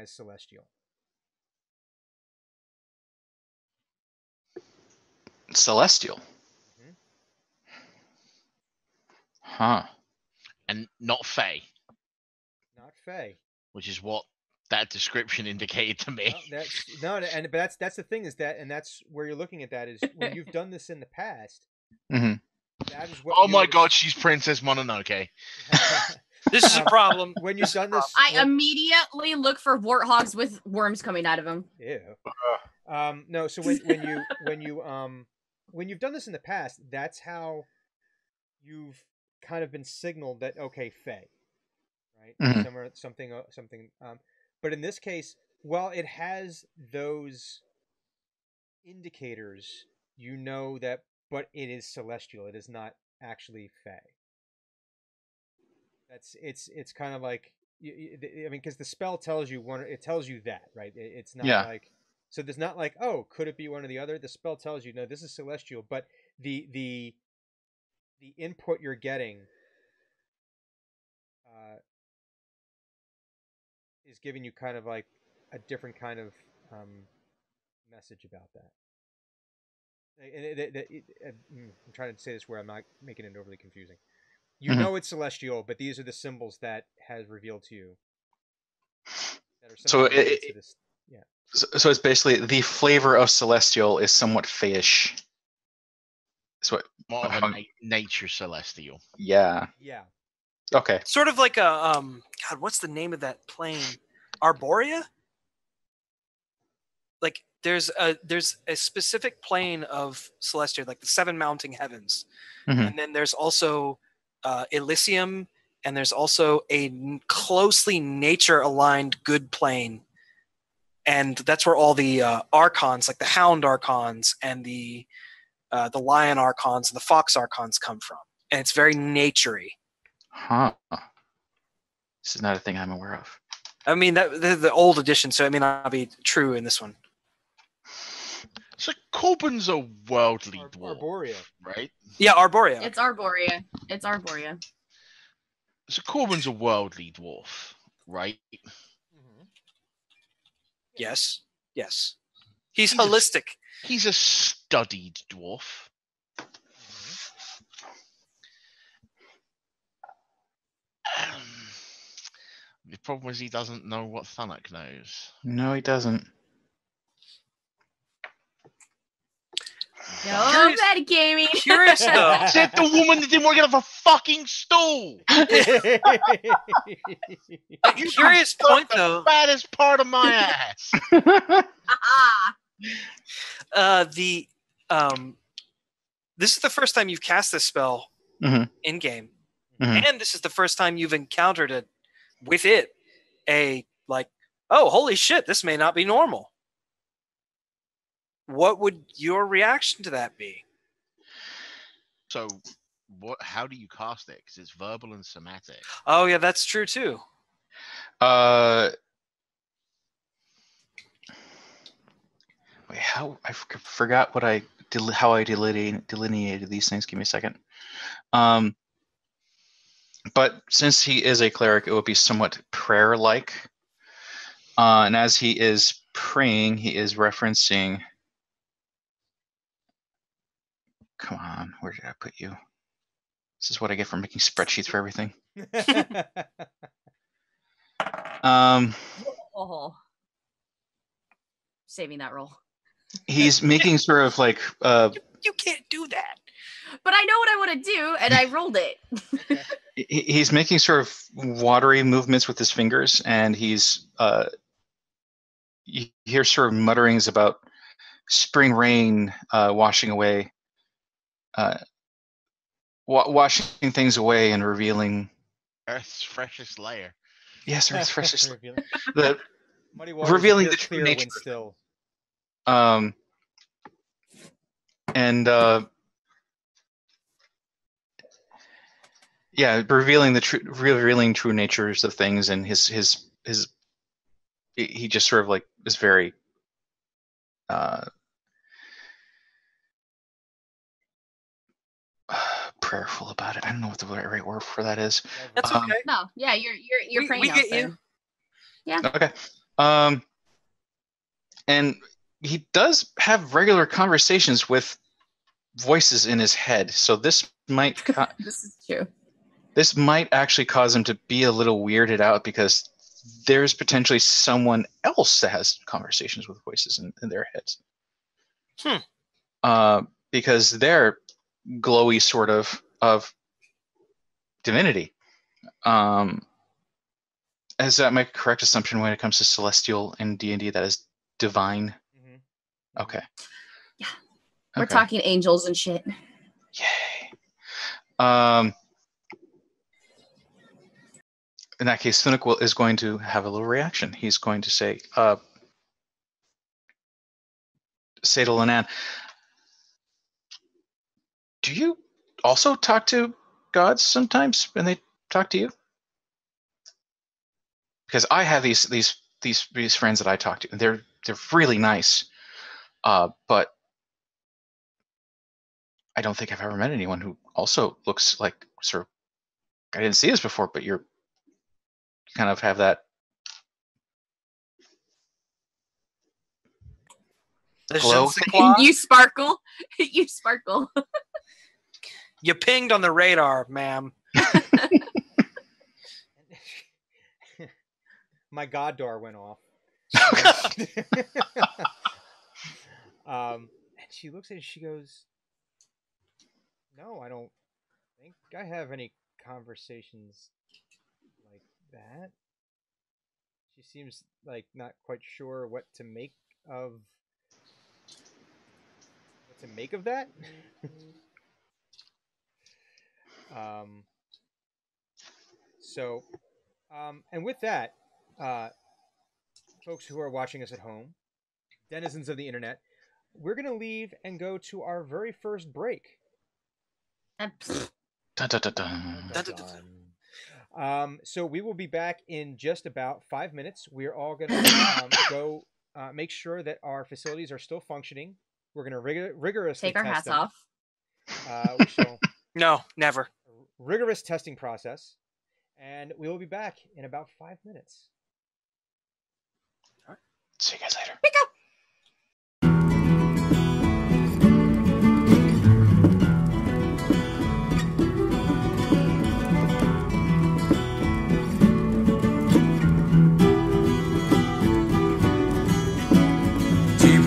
celestial. Celestial. Mm-hmm. Huh. And not Fae. Not Fae. Which is what that description indicated to me. But that's the thing is that, and that's where you're looking at that is when you've done this in the past. Mm-hmm. That is what. Oh my God, she's Princess Mononoke. This is a problem. When you've done this, I immediately look for warthogs with worms coming out of them. Ew. No. So when you've done this in the past, that's how you've kind of been signaled that okay, Fae, right? Mm-hmm. Something. But in this case, while it has those indicators, you know that, but it is celestial. It is not actually Fae. It's kind of like I mean, because the spell tells you it tells you that, right? It's not like, so there's not like, oh, could it be one or the other? The spell tells you no, this is celestial, but the input you're getting is giving you kind of like a different kind of message about that. I'm trying to say this where I'm not making it overly confusing. You know it's celestial, but these are the symbols that has revealed to you. That are so so it's basically the flavor of celestial is somewhat fayish. That's what. More of a nature celestial. Yeah. Yeah. Okay. Sort of like a God, what's the name of that plane? Arborea? Like there's a specific plane of celestial, like the seven mounting heavens, and then there's also Elysium, and there's also a closely nature-aligned good plane, and that's where all the archons, like the Hound archons and the Lion archons and the Fox archons, come from, and it's very naturey. Huh. This is not a thing I'm aware of. I mean, the old edition, so it may not be true in this one. So Corbin's a worldly dwarf, Arborea, right? Yeah, Arborea. It's Arborea. So Corbin's a worldly dwarf, right? Mm-hmm. Yes. He's holistic. He's a studied dwarf. The problem is he doesn't know what Thunok knows. No, he doesn't. No, metagaming. Curious though. Said the woman that didn't work out of a fucking stool. Curious point though. The fattest part of my ass. this is the first time you've cast this spell in game, and this is the first time you've encountered it with it. Oh, holy shit! This may not be normal. What would your reaction to that be? So, how do you cast it? Because it's verbal and somatic. Oh yeah, that's true too. Wait, how I forgot what how I delineated these things. Give me a second. But since he is a cleric, it would be somewhat prayer-like. And as he is praying, he is referencing. Come on, where did I put you? This is what I get for making spreadsheets for everything. Saving that roll. He's making sort of like you can't do that. But I know what I want to do, and I rolled it. He's making sort of watery movements with his fingers, and he's you hear sort of mutterings about spring rain washing away, washing things away and revealing Earth's freshest layer. Yes, Earth's freshest layer. Revealing the true nature. Still. And yeah, revealing true natures of things, and his he just sort of like is very prayerful about it. I don't know what the right word for that is. That's okay. No, yeah, you're praying. We get you. Yeah. Okay. And he does have regular conversations with voices in his head, so this might this is true. This might actually cause him to be a little weirded out, because there's potentially someone else that has conversations with voices in their heads. Because they're glowy sort of divinity. Is that my correct assumption when it comes to celestial and D&D? That is divine. Okay. Yeah. We're talking angels and shit. Yay. In that case, Thunic is going to have a little reaction. He's going to say to Linan, do you also talk to gods sometimes when they talk to you? Because I have these friends that I talk to, and they're really nice, but I don't think I've ever met anyone who also looks like sort of. I didn't see this before, but you kind of have that glow. You sparkle. You sparkle. You pinged on the radar, ma'am. My god door went off. And she looks at it, she goes, no, I don't think I have any conversations like that. She seems like not quite sure what to make of that. And with that, folks who are watching us at home, denizens of the internet, we're going to leave and go to our very first break. So we will be back in just about 5 minutes. We're all going to go make sure that our facilities are still functioning. We're going to rigorously take our hats them. off. We shall no, never. Rigorous testing process, and we will be back in about 5 minutes. All right. See you guys later. Pick up.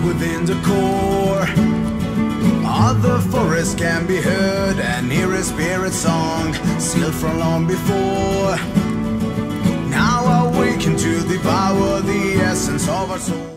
Within the core of the forest can be heard and hear a spirit song sealed from long before. Now awaken to devour the essence of our soul.